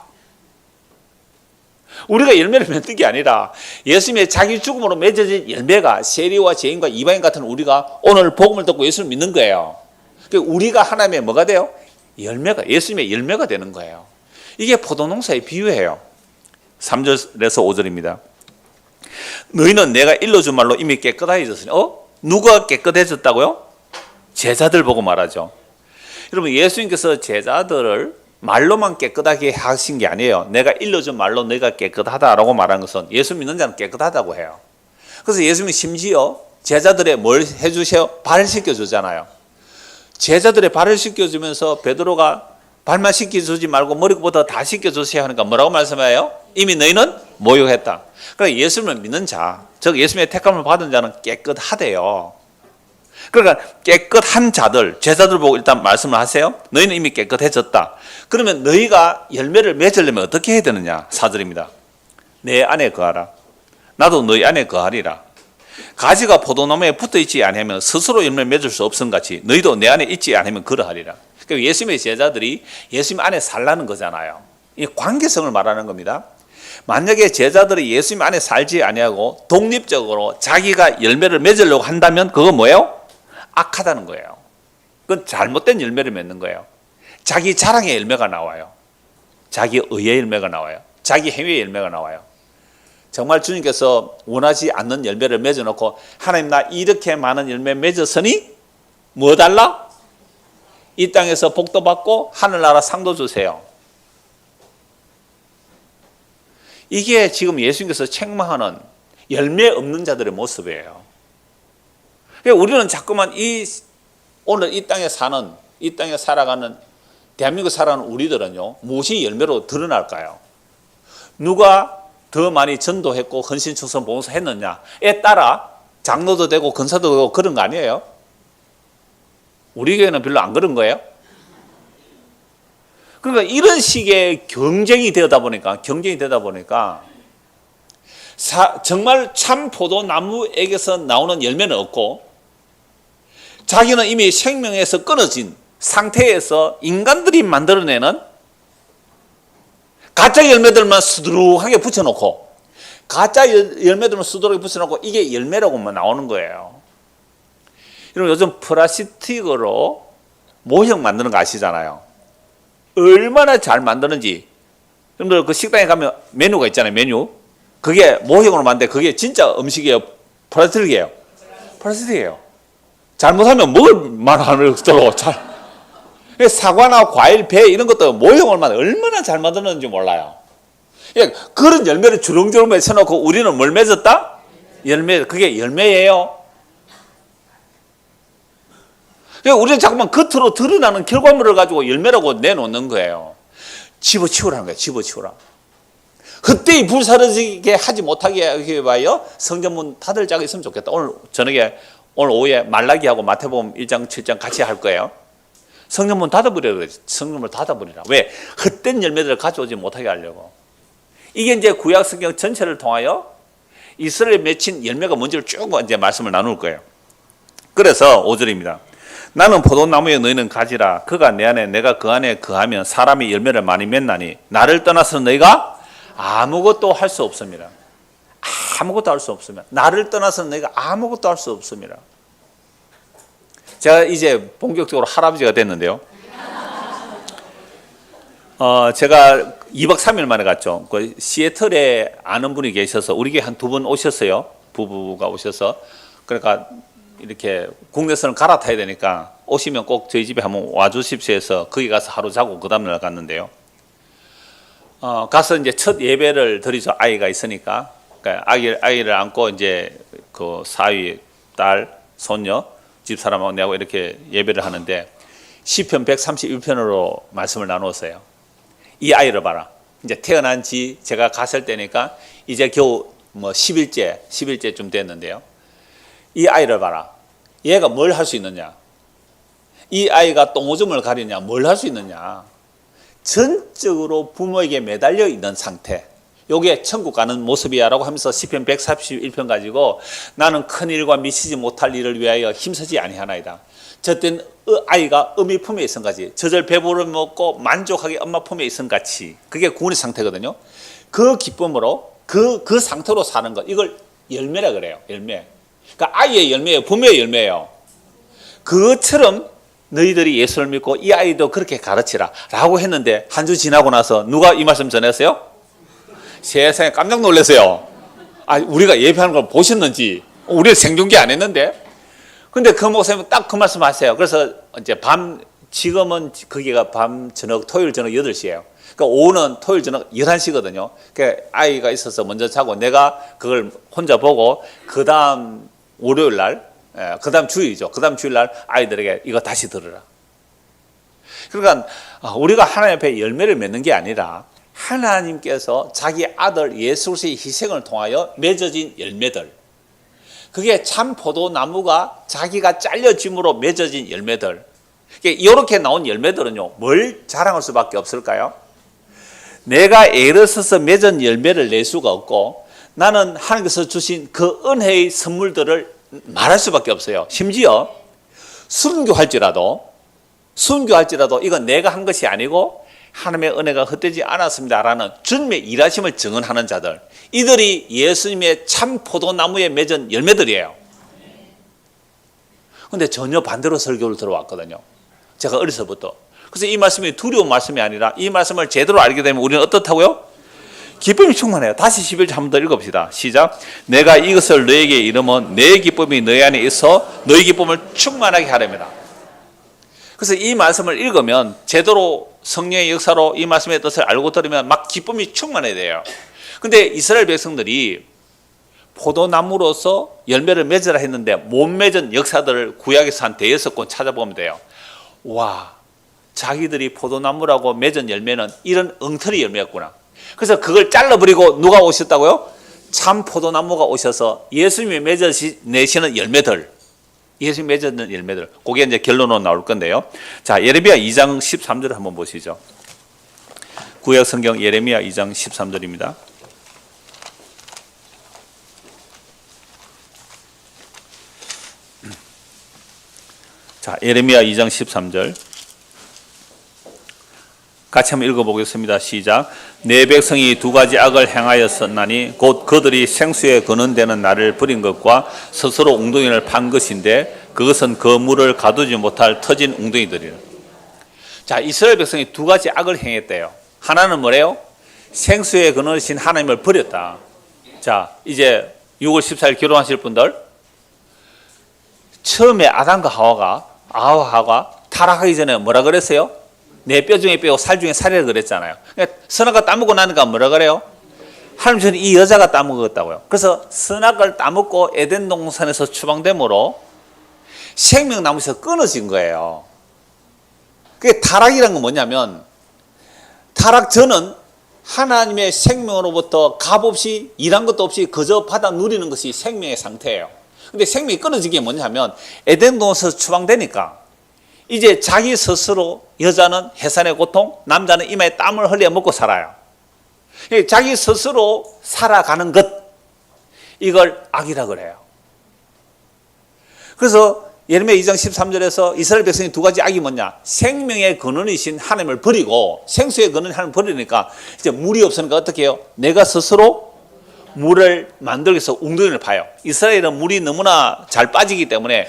우리가 열매를 맺는 게 아니라 예수님의 자기 죽음으로 맺어진 열매가 세리와 죄인과 이방인 같은 우리가 오늘 복음을 듣고 예수를 믿는 거예요. 그러니까 우리가 하나님의 뭐가 돼요? 열매가, 예수님의 열매가 되는 거예요. 이게 포도농사의 비유예요. 3절에서 5절입니다. 너희는 내가 일러준 말로 이미 깨끗해졌으니, 누가 깨끗해졌다고요? 제자들 보고 말하죠. 여러분, 예수님께서 제자들을 말로만 깨끗하게 하신 게 아니에요. 내가 일러준 말로 너희가 깨끗하다라고 말한 것은 예수 믿는 자는 깨끗하다고 해요. 그래서 예수님이 심지어 제자들의 뭘 해주세요? 발을 씻겨주잖아요. 제자들의 발을 씻겨주면서 베드로가 발만 씻겨주지 말고 머리부터 다 씻겨주세요 하니까 뭐라고 말씀해요? 이미 너희는 모욕했다. 그러니까 예수님을 믿는 자, 즉 예수님의 택함을 받은 자는 깨끗하대요. 그러니까 깨끗한 자들, 제자들 보고 일단 말씀을 하세요. 너희는 이미 깨끗해졌다. 그러면 너희가 열매를 맺으려면 어떻게 해야 되느냐? 4절입니다. 내 안에 거하라. 나도 너희 안에 거하리라. 가지가 포도나무에 붙어있지 않으면 스스로 열매를 맺을 수 없음 같이 너희도 내 안에 있지 않으면 그러하리라. 그러니까 예수님의 제자들이 예수님 안에 살라는 거잖아요. 이 관계성을 말하는 겁니다. 만약에 제자들이 예수님 안에 살지 아니하고 독립적으로 자기가 열매를 맺으려고 한다면 그건 뭐예요? 악하다는 거예요. 그건 잘못된 열매를 맺는 거예요. 자기 자랑의 열매가 나와요. 자기 의의 열매가 나와요. 자기 행위의 열매가 나와요. 정말 주님께서 원하지 않는 열매를 맺어놓고 하나님 나 이렇게 많은 열매 맺었으니 뭐 달라? 이 땅에서 복도 받고 하늘나라 상도 주세요. 이게 지금 예수님께서 책망하는 열매 없는 자들의 모습이에요. 우리는 자꾸만 오늘 이 땅에 살아가는 대한민국 살아가는 우리들은요, 무엇이 열매로 드러날까요? 누가 더 많이 전도했고 헌신, 충성, 봉사 했느냐에 따라 장로도 되고 권사도 되고 그런 거 아니에요? 우리 교회는 별로 안 그런 거예요? 그러니까 이런 식의 경쟁이 되다 보니까 정말 참 포도나무에게서 나오는 열매는 없고 자기는 이미 생명에서 끊어진 상태에서 인간들이 만들어내는 가짜 열매들만 수두룩하게 붙여놓고 이게 열매라고만 나오는 거예요. 여러분, 요즘 플라스틱으로 모형 만드는 거 아시잖아요. 얼마나 잘 만드는지. 여러분들 그 식당에 가면 메뉴가 있잖아요. 메뉴. 그게 모형으로 만드는데 그게 진짜 음식이에요? 플라스틱이에요? 플라스틱이에요. 잘못하면 먹을 만한 정도로 사과나 과일, 배 이런 것도 모형을 얼마나 잘 만드는지 몰라요. 그런 열매를 주렁주렁 맺혀놓고 우리는 뭘 맺었다? 열매. 그게 열매예요. 우리는 자꾸만 겉으로 드러나는 결과물을 가지고 열매라고 내놓는 거예요. 집어치우라는 거예요. 집어치우라. 헛되이 불사르지게 하지 못하게 봐요. 성전문 닫을 자가 있으면 좋겠다. 오늘 오후에 말라기하고 마태복음 1장 7장 같이 할 거예요. 성전문 닫아버리라 그랬지. 성전문을 닫아버리라. 왜? 헛된 열매들을 가져오지 못하게 하려고. 이게 이제 구약 성경 전체를 통하여 이스라엘에 맺힌 열매가 뭔지를 쭉 이제 말씀을 나눌 거예요. 그래서 5절입니다. 나는 포도나무에 너희는 가지라. 그가 내 안에 내가 그 안에 거하면 사람이 열매를 많이 맺나니 나를 떠나서는 너희가 아무것도 할 수 없습니다. 아무것도 할 수 없습니다. 나를 떠나서는 너희가 아무것도 할 수 없습니다. 제가 이제 본격적으로 할아버지가 됐는데요. 제가 2박 3일 만에 갔죠. 그 시애틀에 아는 분이 계셔서 우리 교회 한 2분 오셨어요. 부부가 오셔서. 그러니까 이렇게 국내선을 갈아타야 되니까 오시면 꼭 저희 집에 한번 와주십시오 해서 거기 가서 하루 자고 그 다음날 갔는데요. 가서 이제 첫 예배를 드리죠. 아이가 있으니까. 그러니까 아이를 안고 이제 그 사위, 딸, 손녀, 집사람하고 내하고 이렇게 예배를 하는데 시편 131편으로 말씀을 나눴어요. 이 아이를 봐라. 이제 태어난 지 제가 갔을 때니까 이제 겨우 10일째쯤 됐는데요. 이 아이를 봐라. 얘가 뭘 할 수 있느냐? 이 아이가 똥오줌을 가리냐? 뭘 할 수 있느냐? 전적으로 부모에게 매달려 있는 상태. 요게 천국 가는 모습이야라고 하면서 시편 141편 가지고 나는 큰 일과 미치지 못할 일을 위하여 힘쓰지 아니하나이다. 저땐 아이가 어미 품에 있은 같이 저절 배부를 먹고 만족하게 엄마 품에 있은 같이 그게 구원의 상태거든요. 그 기쁨으로 그 상태로 사는 것 이걸 열매라 그래요. 열매. 그러니까 아이의 열매예요. 부모의 열매예요. 그것처럼 너희들이 예수를 믿고 이 아이도 그렇게 가르치라 라고 했는데 한 주 지나고 나서 누가 이 말씀 전했어요? 세상에 깜짝 놀랐어요. 우리가 예배하는 걸 보셨는지 우리가 생중계 안 했는데 근데 그 목사님은 딱 그 말씀 하세요. 그래서 이제 지금은 거기가 저녁 토요일 저녁 8시예요. 그러니까 오후는 토요일 저녁 11시거든요. 그러니까 아이가 있어서 먼저 자고 내가 그걸 혼자 보고 그 다음 월요일 날, 그 다음 주일이죠. 그 다음 주일 날 아이들에게 이거 다시 들으라. 그러니까 우리가 하나님 앞에 열매를 맺는 게 아니라 하나님께서 자기 아들 예수 그리스도의 희생을 통하여 맺어진 열매들. 그게 참 포도나무가 자기가 잘려짐으로 맺어진 열매들. 이렇게 나온 열매들은요, 뭘 자랑할 수밖에 없을까요? 내가 애를 써서 맺은 열매를 낼 수가 없고 나는 하나님께서 주신 그 은혜의 선물들을 말할 수밖에 없어요. 심지어 순교할지라도 이건 내가 한 것이 아니고 하나님의 은혜가 헛되지 않았습니다라는 주님의 일하심을 증언하는 자들, 이들이 예수님의 참 포도나무에 맺은 열매들이에요. 그런데 전혀 반대로 설교를 들어왔거든요. 제가 어려서부터. 그래서 이 말씀이 두려운 말씀이 아니라 이 말씀을 제대로 알게 되면 우리는 어떻다고요? 기쁨이 충만해요. 다시 11절 한 번 더 읽어봅시다. 시작. 내가 이것을 너에게 이르면 내 기쁨이 너희 안에 있어 너희 기쁨을 충만하게 하렵니다. 그래서 이 말씀을 읽으면 제대로 성령의 역사로 이 말씀의 뜻을 알고 들으면 막 기쁨이 충만해야 돼요. 근데 이스라엘 백성들이 포도나무로서 열매를 맺으라 했는데 못 맺은 역사들을 구약에서 한 5권 찾아보면 돼요. 와, 자기들이 포도나무라고 맺은 열매는 이런 엉터리 열매였구나. 그래서 그걸 잘라버리고 누가 오셨다고요? 참 포도나무가 오셔서 예수님이 맺어내시는 열매들, 예수님이 맺어낸 열매들, 그게 이제 결론으로 나올 건데요. 자, 예레미야 2장 13절을 한번 보시죠. 구약 성경 예레미야 2장 13절입니다. 자, 예레미야 2장 13절. 같이 한번 읽어보겠습니다. 시작. 내 백성이 2가지 악을 행하였었나니 곧 그들이 생수에 거는 데는 나를 버린 것과 스스로 웅덩이를 판 것인데 그것은 그 물을 가두지 못할 터진 웅덩이들이라. 자, 이스라엘 백성이 2가지 악을 행했대요. 하나는 뭐래요? 생수에 거느신 하나님을 버렸다. 자, 이제 6월 14일 결혼하실 분들, 처음에 아담과 하와가 타락하기 전에 뭐라 그랬어요? 내 뼈 중에 뼈고 살 중에 살이라 그랬잖아요. 그러니까 선악과 따먹고 나니까 뭐라 그래요? 하나님 전에 이 여자가 따먹었다고요. 그래서 선악을 따먹고 에덴 동산에서 추방됨으로 생명나무에서 끊어진 거예요. 그게 타락이라는 건 뭐냐면, 타락 전은 하나님의 생명으로부터 값없이 일한 것도 없이 그저 받아 누리는 것이 생명의 상태예요. 근데 생명이 끊어진 게 뭐냐면, 에덴 동산에서 추방되니까 이제 자기 스스로, 여자는 해산의 고통, 남자는 이마에 땀을 흘려 먹고 살아요. 자기 스스로 살아가는 것, 이걸 악이라 그래요. 그래서 예레미야 2장 13절에서 이스라엘 백성이 두 가지 악이 뭐냐? 생명의 근원이신 하나님을 버리고 생수의 근원인 하나님을 버리니까 이제 물이 없으니까 어떻게 해요? 내가 스스로 물을 만들기 위해서 웅덩이를 파요. 이스라엘은 물이 너무나 잘 빠지기 때문에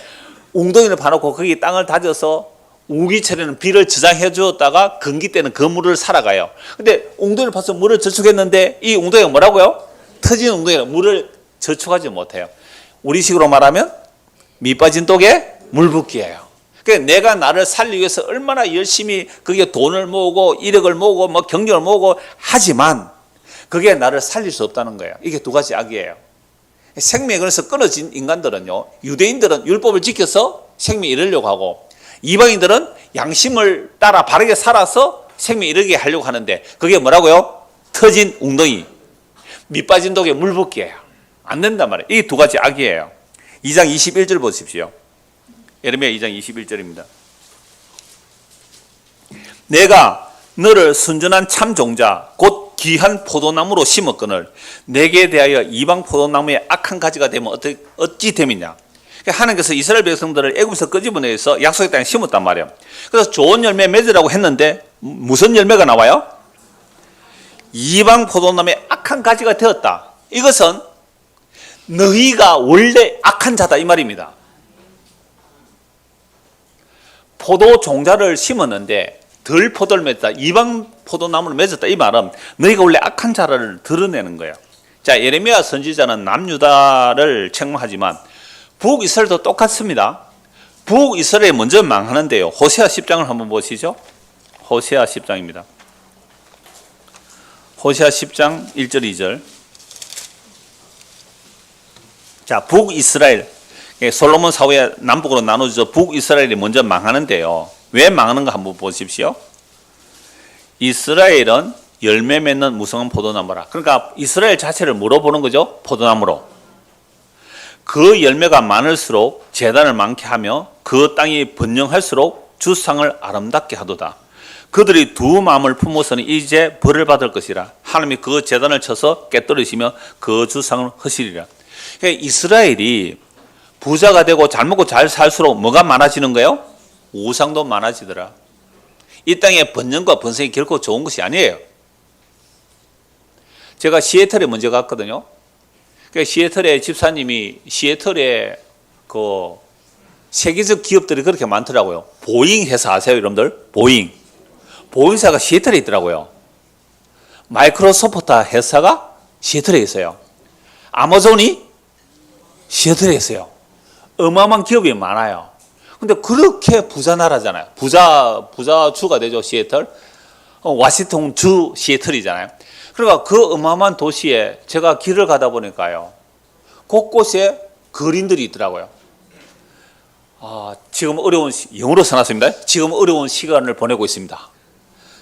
웅덩이를 파놓고 거기 땅을 다져서 우기철에는 비를 저장해 주었다가 건기 때는 그 물을 살아가요. 근데 웅덩이를 파서 물을 저축했는데 이 웅덩이가 뭐라고요? 터진 웅덩이가 물을 저축하지 못해요. 우리식으로 말하면 밑 빠진 독에 물 붓기예요. 그러니까 내가 나를 살리기 위해서 얼마나 열심히 그게 돈을 모으고 이력을 모으고 뭐 경력을 모으고 하지만 그게 나를 살릴 수 없다는 거예요. 이게 두 가지 악이에요. 생명에 그래서 끊어진 인간들은요, 유대인들은 율법을 지켜서 생명에 이르려고 하고 이방인들은 양심을 따라 바르게 살아서 생명에 이르게 하려고 하는데 그게 뭐라고요? 터진 웅덩이, 밑 빠진 독에 물 붓기예요. 안 된단 말이에요. 이 두 가지 악이에요. 2장 21절 보십시오. 예레미야 2장 21절입니다. 내가 너를 순전한 참 종자 곧 귀한 포도나무로 심었거늘 내게 대하여 이방 포도나무의 악한 가지가 되면 어찌 됨이냐. 하나님께서 이스라엘 백성들을 애굽에서 끄집어내서 약속의 땅에 심었단 말이에요. 그래서 좋은 열매 맺으라고 했는데 무슨 열매가 나와요? 이방 포도나무의 악한 가지가 되었다. 이것은 너희가 원래 악한 자다 이 말입니다. 포도 종자를 심었는데 덜 포도를 맺었다, 이방 포도나무를 맺었다, 이 말은 너희가 원래 악한 자를 드러내는 거예요. 자, 예레미야 선지자는 남유다를 책망하지만 북이스라엘도 똑같습니다. 북이스라엘이 먼저 망하는데요. 호세아 10장을 한번 보시죠. 호세아 10장입니다. 호세아 10장 1절 2절. 자, 북이스라엘, 솔로몬 사후에 남북으로 나눠져서 북이스라엘이 먼저 망하는데요. 왜 망하는가 한번 보십시오. 이스라엘은 열매 맺는 무성한 포도나무라. 그러니까 이스라엘 자체를 뭐로 보는 거죠? 포도나무로. 그 열매가 많을수록 재단을 많게 하며 그 땅이 번영할수록 주상을 아름답게 하도다. 그들이 두 마음을 품어서는 이제 벌을 받을 것이라. 하나님이 그 재단을 쳐서 깨뜨리시며 그 주상을 허시리라. 그러니까 이스라엘이 부자가 되고 잘 먹고 잘 살수록 뭐가 많아지는 거예요? 우상도 많아지더라. 이 땅의 번영과 번성이 결코 좋은 것이 아니에요. 제가 시애틀에 먼저 갔거든요. 그러니까 시애틀에 집사님이 시애틀에 그 세계적 기업들이 그렇게 많더라고요. 보잉 회사 아세요, 여러분들? 보잉사가 시애틀에 있더라고요. 마이크로소프트 회사가 시애틀에 있어요. 아마존이 시애틀에 있어요. 어마어마한 기업이 많아요. 근데 그렇게 부자 나라잖아요. 부자주가 되죠, 시애틀. 워싱턴 주 시애틀이잖아요. 그러니까 그 어마어마한 도시에 제가 길을 가다 보니까요, 곳곳에 거린들이 있더라고요. 지금 어려운, 영어로 써놨습니다. 지금 어려운 시간을 보내고 있습니다.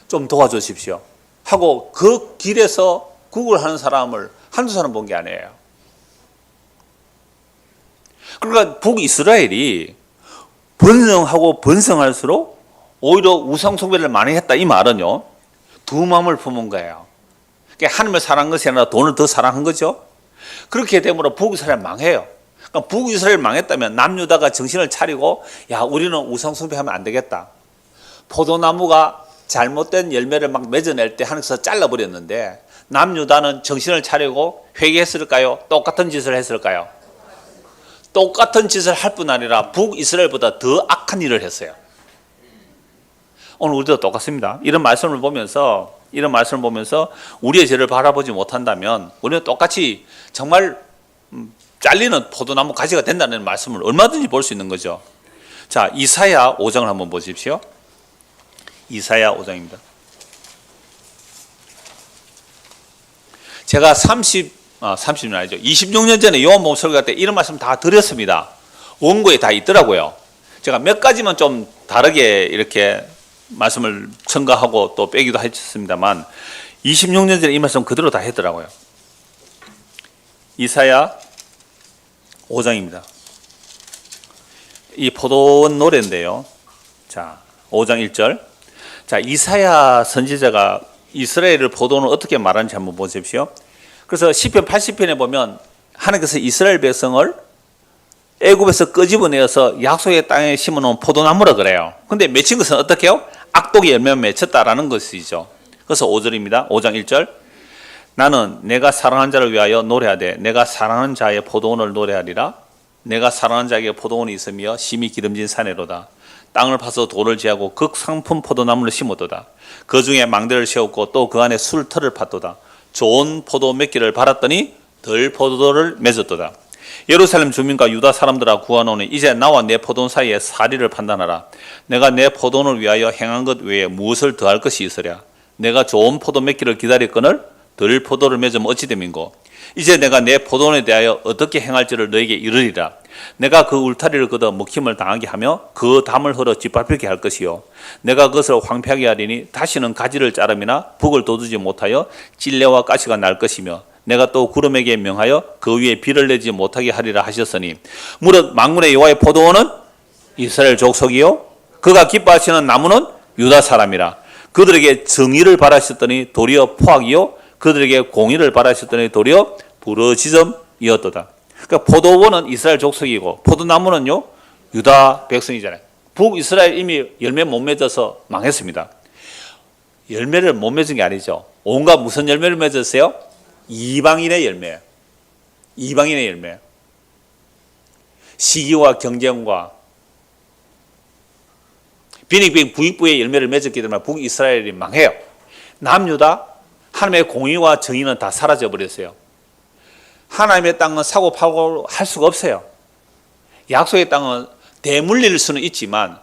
좀 도와주십시오. 하고 그 길에서 구걸하는 사람을 한두 사람 본 게 아니에요. 그러니까 북이스라엘이 번성하고 번성할수록 오히려 우상숭배를 많이 했다 이 말은요, 두 마음을 품은 거예요. 그러니까 하나님을 사랑한 것이 아니라 돈을 더 사랑한 거죠. 그렇게 되므로 북이스라엘 망해요. 그러니까 북이스라엘 망했다면 남유다가 정신을 차리고, 야, 우리는 우상숭배하면 안 되겠다. 포도나무가 잘못된 열매를 막 맺어낼 때 하나님께서 잘라버렸는데 남유다는 정신을 차리고 회개했을까요? 똑같은 짓을 했을까요? 똑같은 짓을 할 뿐 아니라 북이스라엘보다 더 악한 일을 했어요. 오늘 우리도 똑같습니다. 이런 말씀을 보면서 우리의 죄를 바라보지 못한다면 우리는 똑같이 정말 잘리는 포도나무 가지가 된다는 말씀을 얼마든지 볼 수 있는 거죠. 자, 이사야 5장을 한번 보십시오. 이사야 5장입니다. 제가 30년 아니죠. 26년 전에 요한복음 설교할 때 이런 말씀 다 드렸습니다. 원고에 다 있더라고요. 제가 몇 가지만 좀 다르게 이렇게 말씀을 첨가하고 또 빼기도 했습니다만 26년 전에 이 말씀 그대로 다 했더라고요. 이사야 5장입니다. 이 포도원 노래인데요. 자, 5장 1절. 자, 이사야 선지자가 이스라엘을 포도원을 어떻게 말하는지 한번 보십시오. 그래서 시편 80편에 보면 하나님께서 이스라엘 백성을 애굽에서 끄집어내어서 약속의 땅에 심어놓은 포도나무라 그래요. 근데 맺힌 것은 어떻게 해요? 악독의 열매만 맺혔다라는 것이죠. 그래서 5절입니다. 5장 1절. 나는 내가 사랑하는 자를 위하여 노래하되 내가 사랑하는 자의 포도원을 노래하리라. 내가 사랑하는 자에게 포도원이 있으며 심히 기름진 산에로다. 땅을 파서 돌을 지하고 극상품 포도나무를 심었도다. 그 중에 망대를 세웠고 또 그 안에 술터를 팠도다. 좋은 포도 몇 개를 발았더니 덜 포도를 맺었도다. 예루살렘 주민과 유다 사람들아 구하노니 이제 나와 내 포도원 사이에 사리를 판단하라. 내가 내 포도원을 위하여 행한 것 외에 무엇을 더할 것이 있으랴. 내가 좋은 포도 몇 개를 기다렸거늘 덜 포도를 맺으면 어찌 됨인고. 이제 내가 내 포도원에 대하여 어떻게 행할지를 너에게 이르리라. 내가 그 울타리를 걷어 먹힘을 당하게 하며 그 담을 흘러 짓밟히게 할 것이요. 내가 그것을 황폐하게 하리니 다시는 가지를 자름이나 북을 돋우지 못하여 찔레와 가시가 날 것이며 내가 또 구름에게 명하여 그 위에 비를 내지 못하게 하리라 하셨으니 무릇 만군의 여호와의 포도원은 이스라엘 족속이요 그가 기뻐하시는 나무는 유다 사람이라. 그들에게 정의를 바라셨더니 도리어 포악이요 그들에게 공의를 바라셨더니 도리어 부러지점이었도다. 그러니까 포도원은 이스라엘 족속이고 포도나무는요 유다 백성이잖아요. 북이스라엘 이미 열매 못 맺어서 망했습니다. 열매를 못 맺은 게 아니죠. 온갖 무슨 열매를 맺었어요? 이방인의 열매. 이방인의 열매. 시기와 경쟁과 빈익빈 부익부의 열매를 맺었기 때문에 북이스라엘이 망해요. 남유다 하나님의 공의와 정의는 다 사라져 버렸어요. 하나님의 땅은 사고 파고 할 수가 없어요. 약속의 땅은 대물릴 수는 있지만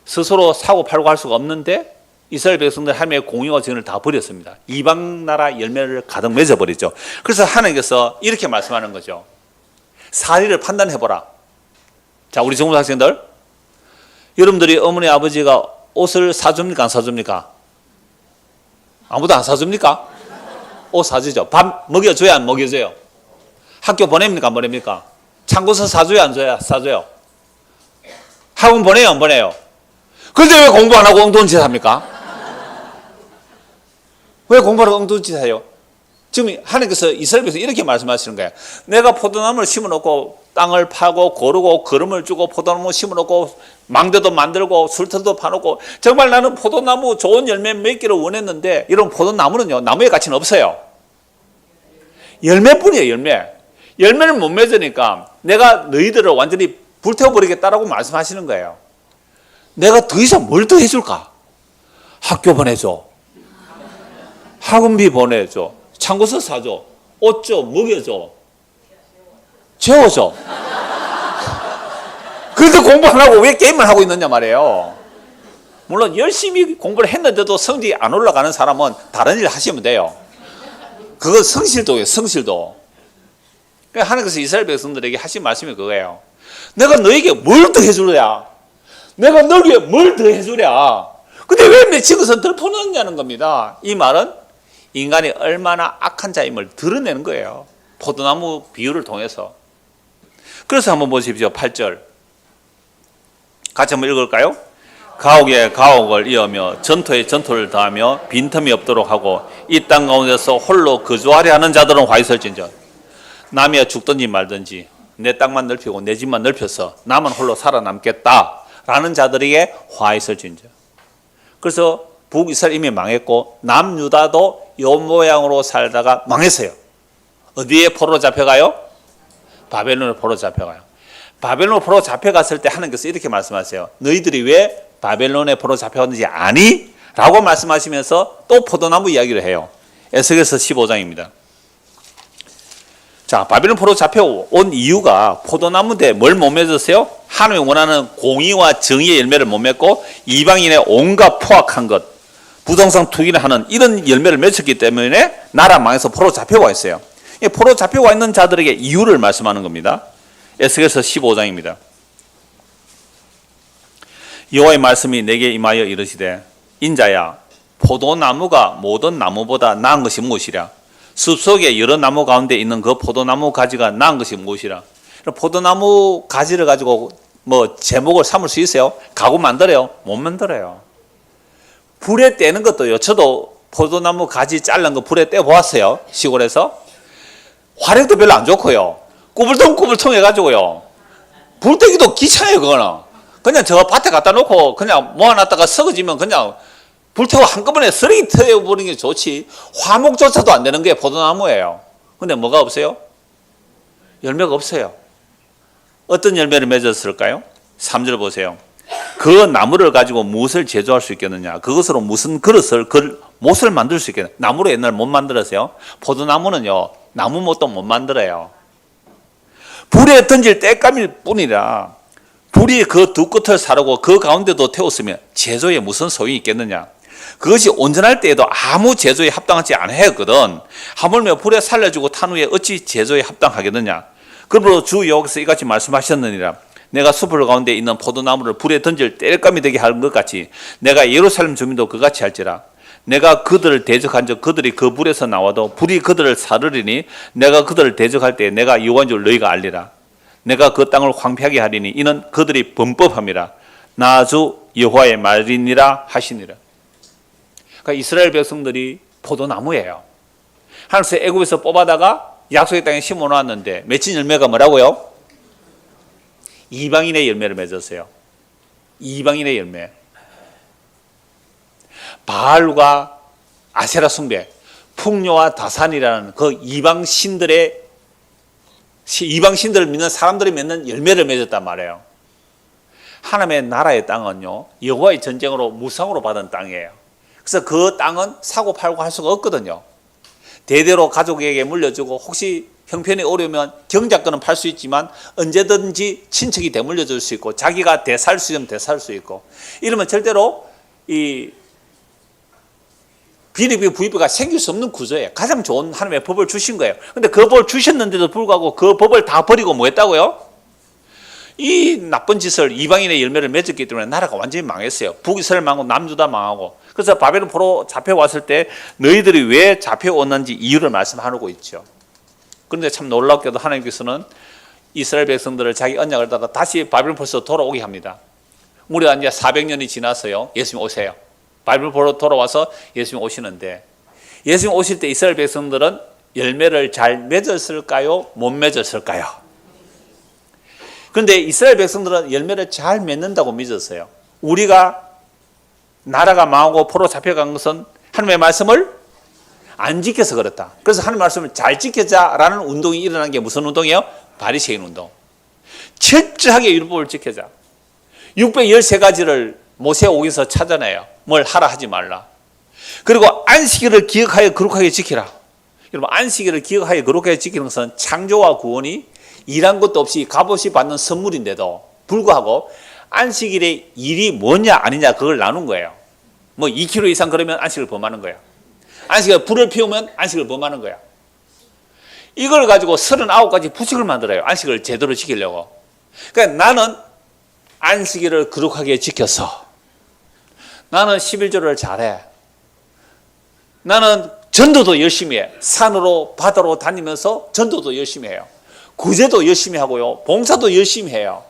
스스로 사고 팔고 할 수가 없는데 이스라엘 백성들 하나님의 공의와 정의를 다 버렸습니다. 이방 나라 열매를 가득 맺어버리죠. 그래서 하나님께서 이렇게 말씀하는 거죠. 사리를 판단해보라. 자, 우리 정부 학생들, 여러분들이 어머니 아버지가 옷을 사줍니까 안 사줍니까? 아무도 안 사줍니까? 옷 사주죠. 밥 먹여줘야 안 먹여줘요? 학교 보냅니까 안 보냅니까? 참고서 사줘야 안 줘야 사줘요? 학원 보내요 안 보내요? 그런데 왜 공부 안 하고 엉뚱한 짓 합니까? 왜 공부 안 하고 엉뚱한 짓 해요? 지금 하나님께서 이스라엘에서 이렇게 말씀하시는 거예요. 내가 포도나무를 심어놓고 땅을 파고 고르고 거름을 주고 포도나무 심어놓고 망대도 만들고 술터도 파놓고 정말 나는 포도나무 좋은 열매 몇 개를 원했는데 이런 포도나무는요 나무의 가치는 없어요. 열매뿐이에요. 열매. 열매를 못 맺으니까 내가 너희들을 완전히 불태워버리겠다라고 말씀하시는 거예요. 내가 더 이상 뭘 더 해줄까? 학교 보내줘. 학원비 보내줘. 참고서 사줘. 옷 줘. 먹여줘. 재워줘. 그런데 공부 안 하고 왜 게임을 하고 있느냐 말이에요. 물론 열심히 공부를 했는데도 성적이 안 올라가는 사람은 다른 일 하시면 돼요. 그건 성실도예요. 성실도. 그러니까 하나님께서 이스라엘 백성들에게 하신 말씀이 그거예요. 내가 너에게 뭘 더 해주랴? 내가 널 위해 뭘 더 해주랴? 근데 왜 맺힌 것은 덜 퍼넣느냐는 겁니다. 이 말은 인간이 얼마나 악한 자임을 드러내는 거예요. 포도나무 비유를 통해서. 그래서 한번 보십시오. 8절. 같이 한번 읽을까요? 가옥에 가옥을 이으며 전토에 전토를 더하며 빈틈이 없도록 하고 이 땅 가운데서 홀로 거주하려 하는 자들은 화 있을진저. 남이야 죽든지 말든지 내 땅만 넓히고 내 집만 넓혀서 나만 홀로 살아남겠다라는 자들에게 화 있을진저. 그래서 북이스라엘 이미 망했고 남유다도 요 모양으로 살다가 망했어요. 어디에 포로로 잡혀가요? 바벨론에 포로로 잡혀가요. 바벨론 포로 잡혀갔을 때 하나님께서 이렇게 말씀하세요. 너희들이 왜 바벨론에 포로 잡혀갔는지 아니? 라고 말씀하시면서 또 포도나무 이야기를 해요. 에스겔서 15장입니다. 자, 바벨론 포로 잡혀온 이유가 포도나무인데 뭘 못 맺었어요? 하나님이 원하는 공의와 정의의 열매를 못 맺고 이방인의 온갖 포악한 것, 부동산 투기를 하는 이런 열매를 맺었기 때문에 나라 망해서 포로 잡혀와 있어요. 이 포로 잡혀와 있는 자들에게 이유를 말씀하는 겁니다. 에스겔서 15장입니다. 여호와의 말씀이 내게 임하여 이르시되 인자야, 포도나무가 모든 나무보다 나은 것이 무엇이랴? 숲속에 여러 나무 가운데 있는 그 포도나무 가지가 나은 것이 무엇이라? 포도나무 가지를 가지고 뭐 제목을 삼을 수 있어요? 가구 만들어요? 못 만들어요. 불에 떼는 것도요. 저도 포도나무 가지 잘른 거 불에 떼 보았어요. 시골에서. 화력도 별로 안 좋고요. 꾸불통꾸불통 해가지고요. 불떼기도 귀찮아요. 그거는. 그냥 저 밭에 갖다 놓고 그냥 모아놨다가 썩어지면 그냥 불태워 한꺼번에 쓰레기 태워버리는 게 좋지. 화목조차도 안 되는 게 포도나무예요. 근데 뭐가 없어요? 열매가 없어요. 어떤 열매를 맺었을까요? 3절 보세요. 그 나무를 가지고 무엇을 제조할 수 있겠느냐? 그것으로 무슨 그릇을, 못을 만들 수 있겠느냐? 나무로 옛날 못 만들었어요. 포도나무는요, 나무 못도 못 만들어요. 불에 던질 땔감일 뿐이라 불이 그 두 끝을 사르고 그 가운데도 태웠으면 제조에 무슨 소용이 있겠느냐? 그것이 온전할 때에도 아무 제조에 합당하지 않았거든. 하물며 불에 살려주고 탄 후에 어찌 제조에 합당하겠느냐? 그러므로 주 여호와께서 이같이 말씀하셨느니라. 내가 숲을 가운데 있는 포도나무를 불에 던질 땔감이 되게 하는 것 같이 내가 예루살렘 주민도 그같이 할지라. 내가 그들을 대적한 적 그들이 그 불에서 나와도 불이 그들을 사르리니 내가 그들을 대적할 때 내가 여호와인 줄 너희가 알리라. 내가 그 땅을 황폐하게 하리니 이는 그들이 범법함이라. 나 주 여호와의 말이니라 하시니라. 그러니까 이스라엘 백성들이 포도나무예요. 하나님께서 애굽에서 뽑아다가 약속의 땅에 심어놨는데 맺힌 열매가 뭐라고요? 이방인의 열매를 맺었어요. 이방인의 열매. 바알과 아세라 숭배, 풍요와 다산이라는 그 이방 신들을 믿는 사람들이 맺는 열매를 맺었단 말이에요. 하나님의 나라의 땅은요, 여호와의 전쟁으로 무상으로 받은 땅이에요. 그래서 그 땅은 사고 팔고 할 수가 없거든요. 대대로 가족에게 물려주고 혹시 형편이 어려우면 경작권은 팔 수 있지만 언제든지 친척이 대물려줄 수 있고 자기가 대살 수 있으면 대살 수 있고 이러면 절대로 이 비리비 부의비가 생길 수 없는 구조예요. 가장 좋은 하나님의 법을 주신 거예요. 근데 그 법을 주셨는데도 불구하고 그 법을 다 버리고 뭐 했다고요? 이 나쁜 짓을 이방인의 열매를 맺었기 때문에 나라가 완전히 망했어요. 북이스라엘 망하고 남유다 망하고. 그래서 바벨론 포로 잡혀왔을 때 너희들이 왜 잡혀왔는지 이유를 말씀하고 있죠. 그런데 참 놀랍게도 하나님께서는 이스라엘 백성들을 자기 언약을 따라 다시 바벨론 포로에서 돌아오게 합니다. 무려 이제 400년이 지났어요. 예수님 오세요. 바벨론 포로 돌아와서 예수님 오시는데 예수님 오실 때 이스라엘 백성들은 열매를 잘 맺었을까요? 못 맺었을까요? 그런데 이스라엘 백성들은 열매를 잘 맺는다고 믿었어요. 우리가 나라가 망하고 포로 잡혀간 것은 하나님의 말씀을 안 지켜서 그렇다. 그래서 하나님의 말씀을 잘 지켜자라는 운동이 일어난 게 무슨 운동이에요? 바리새인 운동. 철저하게 율법을 지켜자. 613가지를 모세 오기서 찾아내요. 뭘 하라 하지 말라. 그리고 안식일을 기억하여 거룩하게 지키라. 여러분, 안식일을 기억하여 거룩하게 지키는 것은 창조와 구원이 일한 것도 없이 값없이 받는 선물인데도 불구하고 안식일의 일이 뭐냐 아니냐 그걸 나눈 거예요. 뭐 2kg 이상 그러면 안식을 범하는 거예요. 안식일 불을 피우면 안식을 범하는 거야. 이걸 가지고 39가지 부칙을 만들어요. 안식을 제대로 지키려고. 그러니까 나는 안식일을 거룩하게 지켜서 나는 11조를 잘해. 나는 전도도 열심히 해. 산으로 바다로 다니면서 전도도 열심히 해요. 구제도 열심히 하고요. 봉사도 열심히 해요.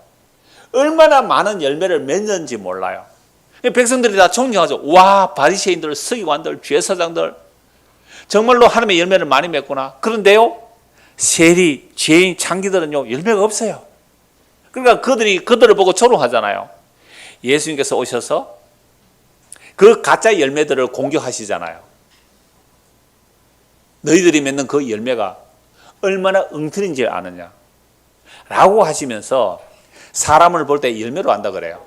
얼마나 많은 열매를 맺는지 몰라요. 백성들이 다 존경하죠. 와, 바리새인들, 서기관들, 죄사장들 정말로 하나님의 열매를 많이 맺구나. 그런데요, 세리, 죄인, 창기들은요 열매가 없어요. 그러니까 그들을 보고 조롱하잖아요. 예수님께서 오셔서 그 가짜 열매들을 공격하시잖아요. 너희들이 맺는 그 열매가 얼마나 엉터리인지 아느냐 라고 하시면서 사람을 볼 때 열매로 안다 그래요.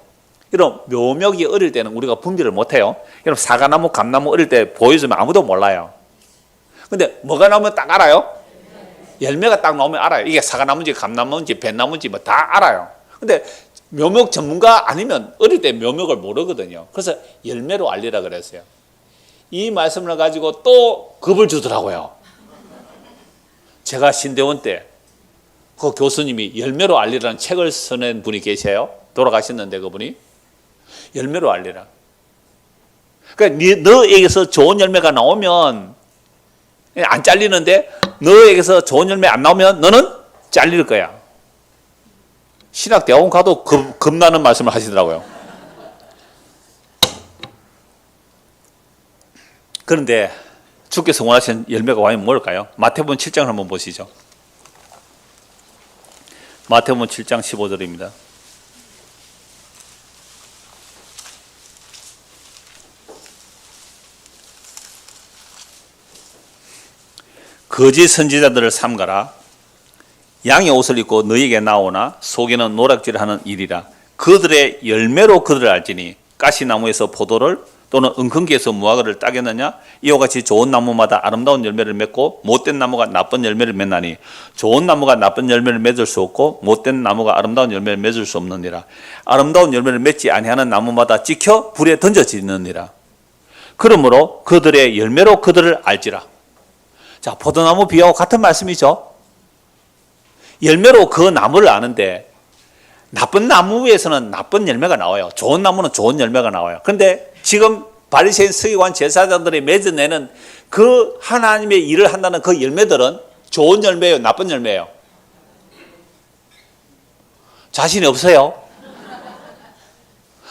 여러분, 묘목이 어릴 때는 우리가 분별을 못해요. 여러분, 사과나무, 감나무 어릴 때 보여주면 아무도 몰라요. 근데 뭐가 나오면 딱 알아요? 열매가 딱 나오면 알아요. 이게 사과나무인지 감나무인지 뱃나무인지 뭐 다 알아요. 근데 묘목 전문가 아니면 어릴 때 묘목을 모르거든요. 그래서 열매로 알리라 그랬어요. 이 말씀을 가지고 또 겁을 주더라고요. 제가 신대원 때 그 교수님이 열매로 알리라는 책을 써낸 분이 계세요. 돌아가셨는데 그분이 열매로 알리라. 그러니까 너에게서 좋은 열매가 나오면 안 잘리는데 너에게서 좋은 열매 안 나오면 너는 잘릴 거야. 신학대학원 가도 겁나는 말씀을 하시더라고요. 그런데 주께서 원하시는 열매가 과연 뭘까요? 마태복음 7장을 한번 보시죠. 마태복음 7장 15절입니다. 거짓 선지자들을 삼가라. 양의 옷을 입고 너희에게 나오나 속에는 노략질하는 일이라. 그들의 열매로 그들을 알지니 가시나무에서 포도를 또는 은근기에서 무화과를 따겠느냐? 이와 같이 좋은 나무마다 아름다운 열매를 맺고 못된 나무가 나쁜 열매를 맺나니 좋은 나무가 나쁜 열매를 맺을 수 없고 못된 나무가 아름다운 열매를 맺을 수 없느니라. 아름다운 열매를 맺지 아니하는 나무마다 찍혀 불에 던져지느니라. 그러므로 그들의 열매로 그들을 알지라. 자, 포도나무 비유하고 같은 말씀이죠. 열매로 그 나무를 아는데 나쁜 나무에서는 나쁜 열매가 나와요. 좋은 나무는 좋은 열매가 나와요. 그런데 지금 바리새인 서기관 제사장들이 맺어내는 그 하나님의 일을 한다는 그 열매들은 좋은 열매예요, 나쁜 열매예요? 자신이 없어요.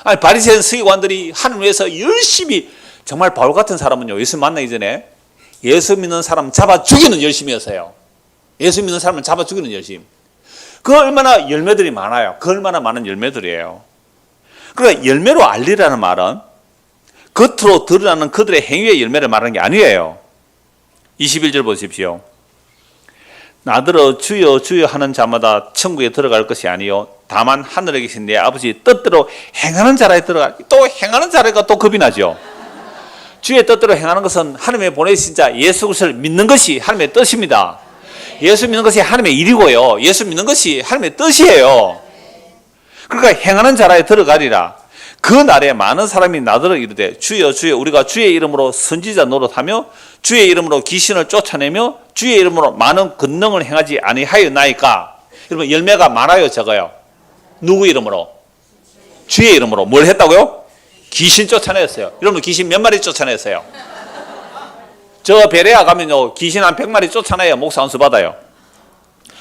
아니, 바리새인 서기관들이 하나님 위해서 열심히, 정말 바울 같은 사람은요, 예수 만나기 전에 예수 믿는 사람 잡아 죽이는 열심이었어요. 예수 믿는 사람을 잡아 죽이는 열심. 그 얼마나 열매들이 많아요. 그 얼마나 많은 열매들이에요. 그러니까 열매로 알리라는 말은 겉으로 드러나는 그들의 행위의 열매를 말하는 게 아니에요. 21절 보십시오. 나더러 주여 주여 하는 자마다 천국에 들어갈 것이 아니요 다만 하늘에 계신 내 아버지 뜻대로 행하는 자라에 들어가. 또 행하는 자라가 또 겁이 나죠. 주의 뜻대로 행하는 것은 하나님의 보내신 자 예수 그리스도를 믿는 것이 하나님의 뜻입니다. 예수 믿는 것이 하나님의 일이고요. 예수 믿는 것이 하나님의 뜻이에요. 그러니까 행하는 자라에 들어가리라. 그 날에 많은 사람이 나더러 이르되 주여 주여 우리가 주의 이름으로 선지자 노릇하며 주의 이름으로 귀신을 쫓아내며 주의 이름으로 많은 권능을 행하지 아니하였나이까. 여러분 열매가 많아요, 적어요? 누구 이름으로? 주의 이름으로. 뭘 했다고요? 귀신 쫓아냈어요. 여러분 귀신 몇 마리 쫓아냈어요? 저 베레아 가면요 귀신 한 100마리 쫓아내야 목사 안수 받아요.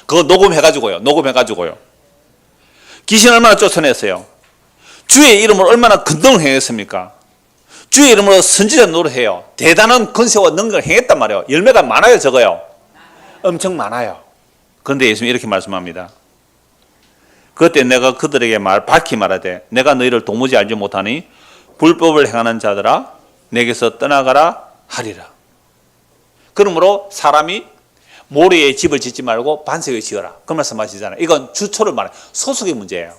그거 녹음해가지고요. 귀신 얼마나 쫓아냈어요? 주의 이름으로 얼마나 권능을 행했습니까? 주의 이름으로 선지자 노릇해요. 대단한 권세와 능력을 행했단 말이에요. 열매가 많아요, 적어요? 엄청 많아요. 그런데 예수님이 이렇게 말씀합니다. 그때 내가 그들에게 밝히 말하되 내가 너희를 도무지 알지 못하니 불법을 행하는 자들아 내게서 떠나가라 하리라. 그러므로 사람이 모래에 집을 짓지 말고 반석에 지어라. 그 말씀하시잖아요. 이건 주초를 말해요. 소속의 문제예요.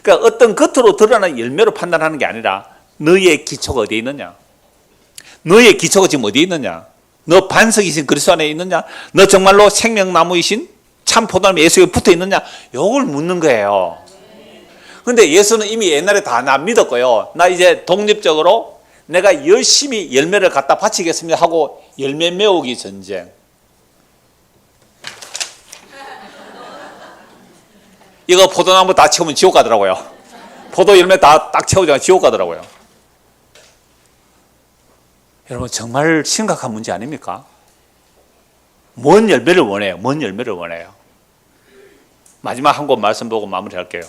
그러니까 어떤 겉으로 드러나는 열매로 판단하는 게 아니라 너희의 기초가 어디에 있느냐? 너희의 기초가 지금 어디에 있느냐? 너 반석이신 그리스도 안에 있느냐? 너 정말로 생명나무이신 참 포도나무 예수에 붙어 있느냐? 이걸 묻는 거예요. 그런데 예수는 이미 옛날에 다 나 믿었고요. 나 이제 독립적으로 내가 열심히 열매를 갖다 바치겠습니다 하고 열매 메우기 전쟁. 이거 포도나무 다 채우면 지옥 가더라고요. 포도 열매 다 딱 채우자면 지옥 가더라고요. 여러분 정말 심각한 문제 아닙니까? 뭔 열매를 원해요? 뭔 열매를 원해요? 마지막 한 곳 말씀 보고 마무리할게요.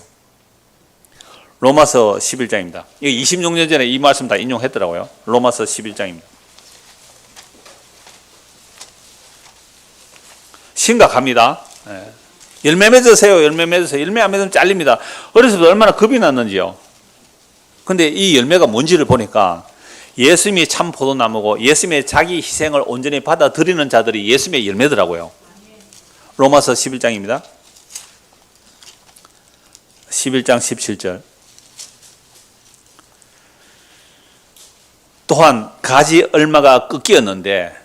로마서 11장입니다. 이거 26년 전에 이 말씀 다 인용했더라고요. 로마서 11장입니다. 심각합니다. 네. 열매 맺으세요. 열매 맺으세요. 열매 안 맺으면 잘립니다. 어렸을 때 얼마나 겁이 났는지요. 근데 이 열매가 뭔지를 보니까 예수님이 참 포도나무고 예수님의 자기 희생을 온전히 받아들이는 자들이 예수님의 열매더라고요. 로마서 11장입니다. 11장 17절. 또한 가지 얼마가 꺾이었는데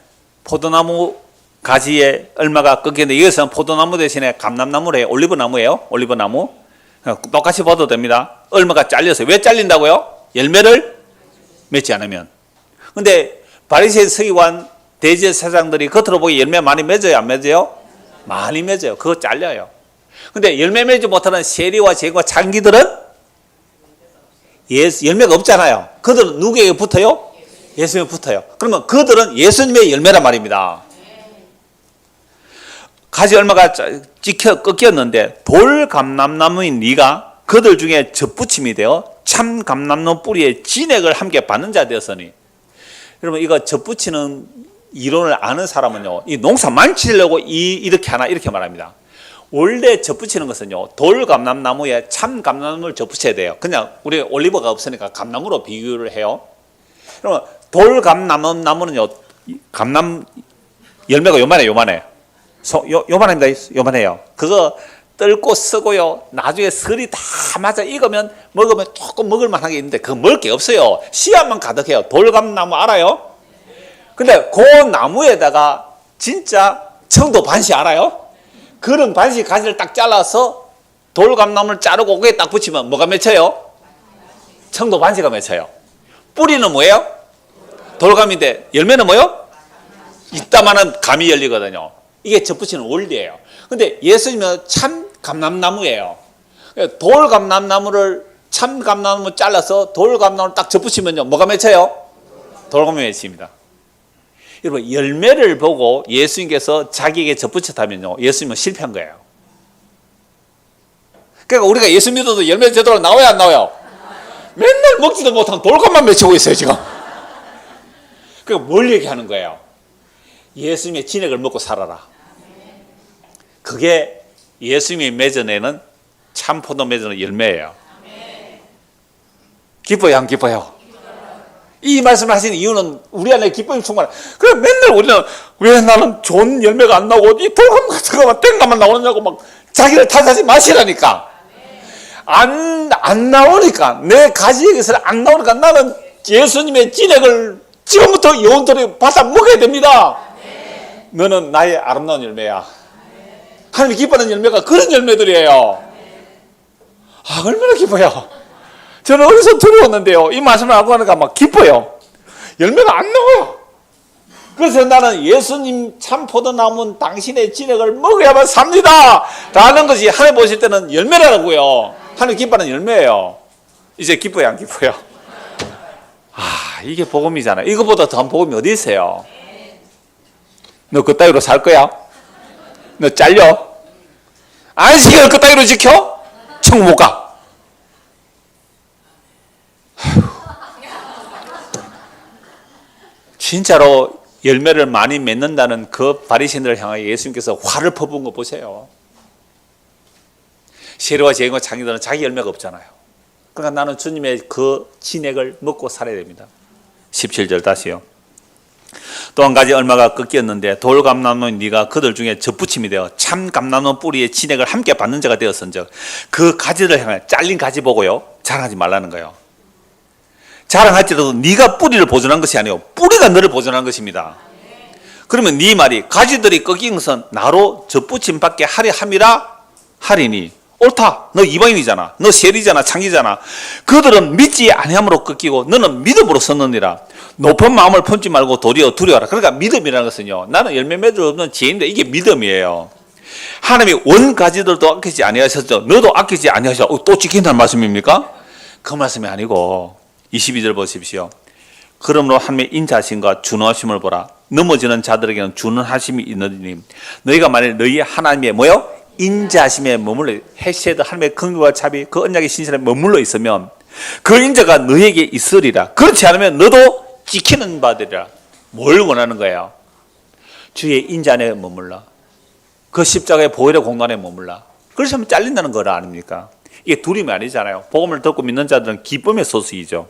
포도나무 가지에 얼마가 꺾였는데 이것은 포도나무 대신에 감람나무래요. 올리브나무예요. 올리브나무. 똑같이 봐도 됩니다. 얼마가 잘렸어요. 왜 잘린다고요? 열매를 맺지 않으면. 근데 바리새인 서기관 대제사장들이 겉으로 보기 열매 많이 맺어요, 안 맺어요? 많이 맺어요. 그거 잘려요. 근데 열매 맺지 못하는 세리와 제과 장기들은 열매가 없잖아요. 그들은 누구에게 붙어요? 예수님에 붙어요. 그러면 그들은 예수님의 열매란 말입니다. 가지 얼마가 꺾였는데 돌감람나무인 네가 그들 중에 젖붙임이 되어 참 감람나무 뿌리에 진액을 함께 받는 자 되었으니. 여러분 이거 젖붙이는 이론을 아는 사람은요, 이 농사 망치려고 이렇게 하나 이렇게 말합니다. 원래 젖붙이는 것은요, 돌감람나무에 참 감람나무를 젖붙여야 돼요. 그냥 우리 올리브가 없으니까 감나무로 비교를 해요. 그러면 돌감람나무는요, 감람 열매가 요만해. 요만합니다. 요만해요. 그거 뜰고 쓰고요. 나중에 설이 다 맞아 익으면 먹으면 조금 먹을만한 게 있는데 그거 먹을 게 없어요. 씨앗만 가득해요. 돌감나무 알아요? 근데 그 나무에다가 진짜 청도 반시 알아요? 그런 반시 가지를 딱 잘라서 돌감나무를 자르고 거기에 딱 붙이면 뭐가 맺혀요? 청도 반시가 맺혀요. 뿌리는 뭐예요? 돌감인데 열매는 뭐예요? 이따만한 감이 열리거든요. 이게 젖붙이는 원리예요. 근데 예수님은 참 감람나무예요. 돌감람나무를 참 감람나무 잘라서 돌감나무를 딱 젖붙이면요, 뭐가 맺혀요? 돌감이 맺힙니다. 여러분 열매를 보고 예수님께서 자기에게 젖붙였다면요, 예수님은 실패한 거예요. 그러니까 우리가 예수 믿어도 열매 제대로 나와요, 안 나와요? 맨날 먹지도 못한 돌감만 맺히고 있어요 지금. 그러니까 뭘 얘기하는 거예요? 예수님의 진액을 먹고 살아라. 그게 예수님이 맺어내는 참 포도 맺어내는 열매예요. 기뻐요, 안 기뻐요? 이 말씀을 하시는 이유는 우리 안에 기쁨이 충만해. 그래 맨날 우리는 왜 나는 좋은 열매가 안 나오고 이 돌감 같은 거만 땡가만 나오느냐고 막 자기를 탓하지 마시라니까. 안 나오니까, 내 가지에서 안 나오니까 나는 예수님의 진액을 지금부터 영원토록 받아 먹어야 됩니다. 너는 나의 아름다운 열매야. 하나님이 기뻐하는 열매가 그런 열매들이에요. 아, 얼마나 기뻐요. 저는 어디서 두려웠는데요, 이 말씀을 하고 하니까 막 기뻐요. 열매가 안 나와요. 그래서 나는 예수님 참 포도나무는 당신의 진액을 먹어야만 삽니다 라는 것이 하나님 보실 때는 열매라고요. 하나님 기뻐하는 열매예요. 이제 기뻐요, 안 기뻐요? 아, 이게 복음이잖아요. 이거보다 더한 복음이 어디 있어요? 너 그 따위로 살 거야? 너 잘려? 안식을 그 따위로 지켜? 천국 못 가. 진짜로 열매를 많이 맺는다는 그 바리새인들을 향하여 예수님께서 화를 퍼부은 거 보세요. 세리와 제과 장기들은 자기 열매가 없잖아요. 그러니까 나는 주님의 그 진액을 먹고 살아야 됩니다. 17절 다시요. 또 한 가지 얼마가 꺾였는데 돌감람나무인 네가 그들 중에 젖붙임이 되어 참 감람나무 뿌리의 진액을 함께 받는 자가 되었은즉 그 가지를 향해 잘린 가지 보고요, 자랑하지 말라는 거예요. 자랑할지라도 네가 뿌리를 보존한 것이 아니고 뿌리가 너를 보존한 것입니다. 그러면 네 말이 가지들이 꺾인 것은 나로 젖붙임 받게 하리 함이라 하리니. 옳다. 너 이방인이잖아. 너 세리잖아. 창기잖아. 그들은 믿지 아니함으로 꺾이고 너는 믿음으로 섰느니라. 높은 마음을 품지 말고 도리어 두려워라. 그러니까 믿음이라는 것은요, 나는 열매 맺을 없는 죄인데 이게 믿음이에요. 하나님이 원 가지들도 아끼지 아니하셨죠. 너도 아끼지 아니하셔. 또 지킨다는 말씀입니까? 그 말씀이 아니고 22절 보십시오. 그러므로 하나님의 인자하심과 준하심을 보라. 넘어지는 자들에게는 준하심이 있느니 너희가 만일 너희 하나님의 뭐요? 인자하심에 머물러, 헤세드 하나님의 긍휼과 자비 그 언약의 신실에 머물러 있으면 그 인자가 너에게 있으리라. 그렇지 않으면 너도 지키는 바들이라. 뭘 원하는 거예요? 주의 인자 안에 머물러, 그 십자가의 보혈의 공간에 머물러. 그렇지 않으면 잘린다는 거라 아닙니까? 이게 두림이 아니잖아요. 복음을 듣고 믿는 자들은 기쁨의 소식이죠.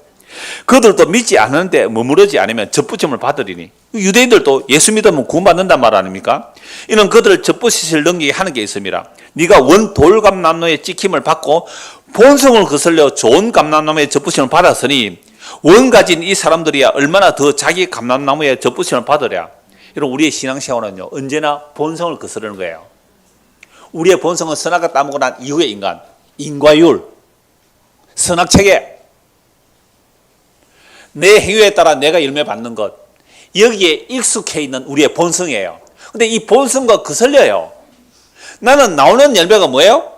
그들도 믿지 않는데 머무르지 않으면 젖붙임을 받으리니. 유대인들도 예수 믿으면 구원받는단 말 아닙니까? 이는 그들을 젖붙이실 능력이 하는 게 있습니다. 네가 원 돌감람나무의 찍힘을 받고 본성을 거슬려 좋은 감람나무의 젖붙임을 받았으니 원 가진 이 사람들이야 얼마나 더 자기 감람나무의 젖붙임을 받으랴. 여러분, 우리의 신앙생활은요, 언제나 본성을 거스르는 거예요. 우리의 본성은 선악과 따먹고 난 이후의 인간, 인과율, 선악체계, 내 행위에 따라 내가 열매 받는 것, 여기에 익숙해 있는 우리의 본성이에요. 근데 이 본성과 거슬려요. 나는 나오는 열매가 뭐예요?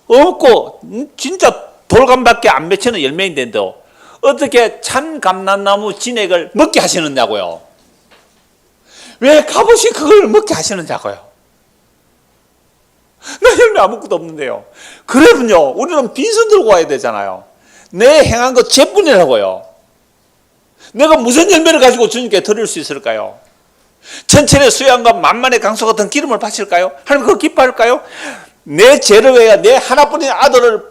없고 진짜 돌감밖에 안 맺히는 열매인데도 어떻게 참 감람나무 진액을 먹게 하시느냐고요. 왜 갑옷이 그걸 먹게 하시느냐고요. 나 열매 아무것도 없는데요. 그러면요, 우리는 빈손 들고 와야 되잖아요. 내 행한 것 죄뿐이라고요. 내가 무슨 열매를 가지고 주님께 드릴 수 있을까요? 천천의 수양과 만만의 강수 같은 기름을 바칠까요? 하나님 그거 기뻐할까요? 내 죄를 위하여 내 하나뿐인 아들을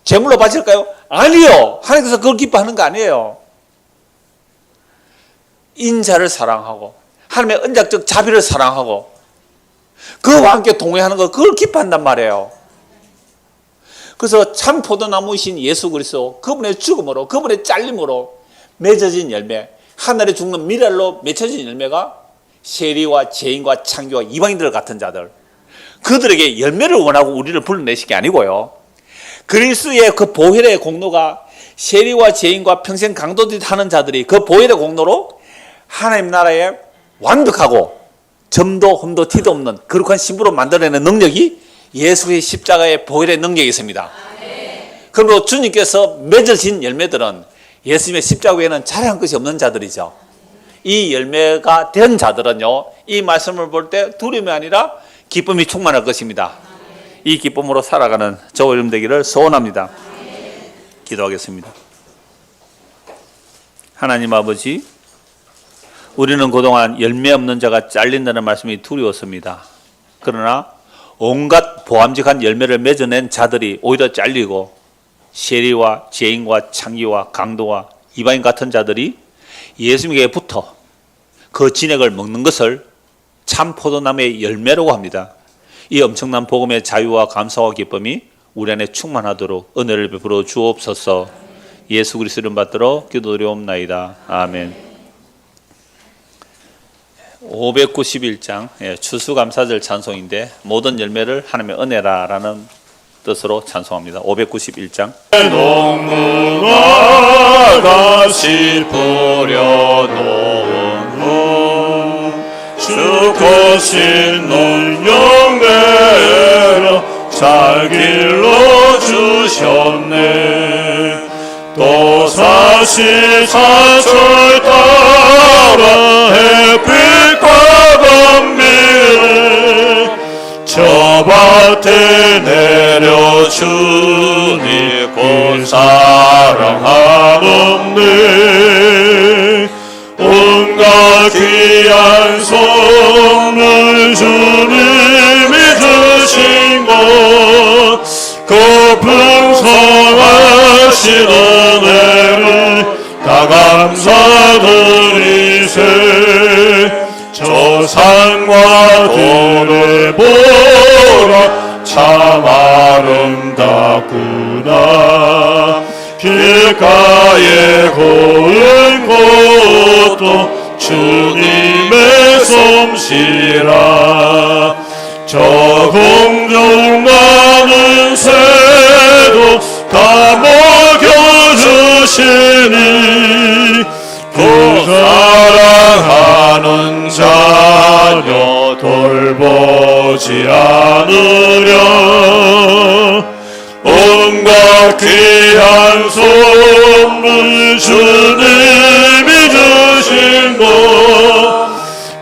제물로 바칠까요? 아니요. 하나님께서 그걸 기뻐하는 거 아니에요. 인자를 사랑하고 하나님의 언약적 자비를 사랑하고 그와 함께 동행하는 거, 그걸 기뻐한단 말이에요. 그래서 참 포도나무이신 예수 그리스도, 그분의 죽음으로, 그분의 잘림으로 맺어진 열매, 하늘에 죽는 미랄로 맺혀진 열매가 세리와 죄인과 창기와 이방인들 같은 자들, 그들에게 열매를 원하고 우리를 불러내신 게 아니고요. 그리스도의 그 보혈의 공로가 세리와 죄인과 평생 강도짓 하는 자들이 그 보혈의 공로로 하나님 나라에 완벽하고 점도 흠도 티도 없는 거룩한 신부로 만들어내는 능력이 예수의 십자가의 보혈의 능력이 있습니다. 그러므로 주님께서 맺어진 열매들은 예수님의 십자가 외에는 자랑한 것이 없는 자들이죠. 이 열매가 된 자들은요, 이 말씀을 볼 때 두려움이 아니라 기쁨이 충만할 것입니다. 이 기쁨으로 살아가는 저와 여러분 되기를 소원합니다. 기도하겠습니다. 하나님 아버지, 우리는 그동안 열매 없는 자가 잘린다는 말씀이 두려웠습니다. 그러나 온갖 보암직한 열매를 맺어낸 자들이 오히려 잘리고 세리와 죄인과 창기와 강도와 이방인 같은 자들이 예수님에게 붙어 그 진액을 먹는 것을 참 포도나무의 열매라고 합니다. 이 엄청난 복음의 자유와 감사와 기쁨이 우리 안에 충만하도록 은혜를 베풀어 주옵소서. 예수 그리스도 이름 받들어 기도드리옵나이다. 아멘. 591장 추수감사절 찬송인데 모든 열매를 하나님의 은혜라라는 뜻으로 찬송합니다. 591장. 농무가 다시 뿌려놓은 후 주 거신 영내로 잘 길러 주셨네. 또 사시 사철 따라 햇빛과 밤비를 저 밭에 내려주니 곧 사랑하옵네. 온갖 귀한 선물 주님이 주신 것 그 풍성하신 은혜를 다 감사드리세. 저 산과 들을 보라 참 아름답구나. 길가에 고운 곳도 주님의 솜씨라. 저 공중 나는 새도 다 먹여주시니 그 사랑하는 자녀 돌보지 않으려. 온갖 귀한 선물 주님이 주신 것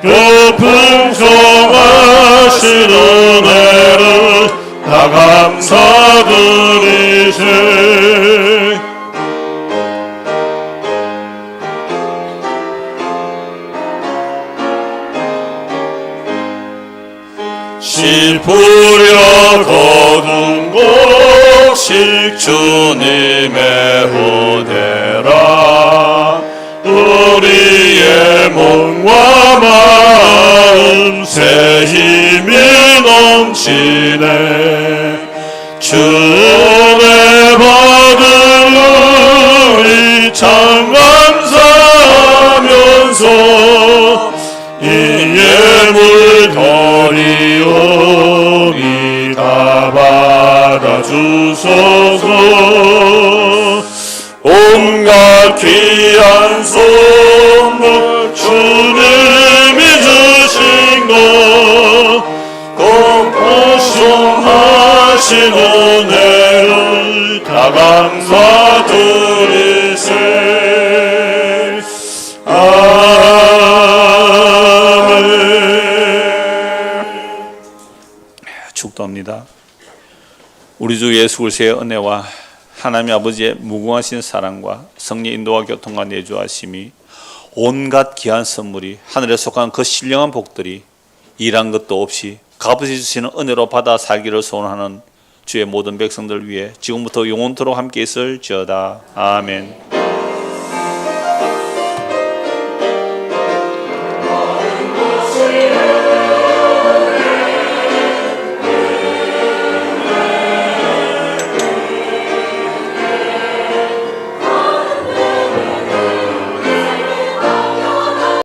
그 풍성하신 은혜를 다 감사드리세. 씨 뿌려 거둔 곡식 주님의 후대라. 우리의 몸과 마음 새 힘이 넘치네. 주의 받은 우리 참 감사하면서 이 주소서. 온갖 귀한 선물 주님이 주신 것 공포성하신 은혜를 다 감사드리세. 아멘. 축도합니다. 우리 주 예수 그리스도의 은혜와 하나님 아버지의 무궁하신 사랑과 성령 인도와 교통과 내주하심이 온갖 귀한 선물이 하늘에 속한 그 신령한 복들이 일한 것도 없이 값없이 주시는 은혜로 받아 살기를 소원하는 주의 모든 백성들 위해 지금부터 영원토록 함께 있을지어다. 아멘.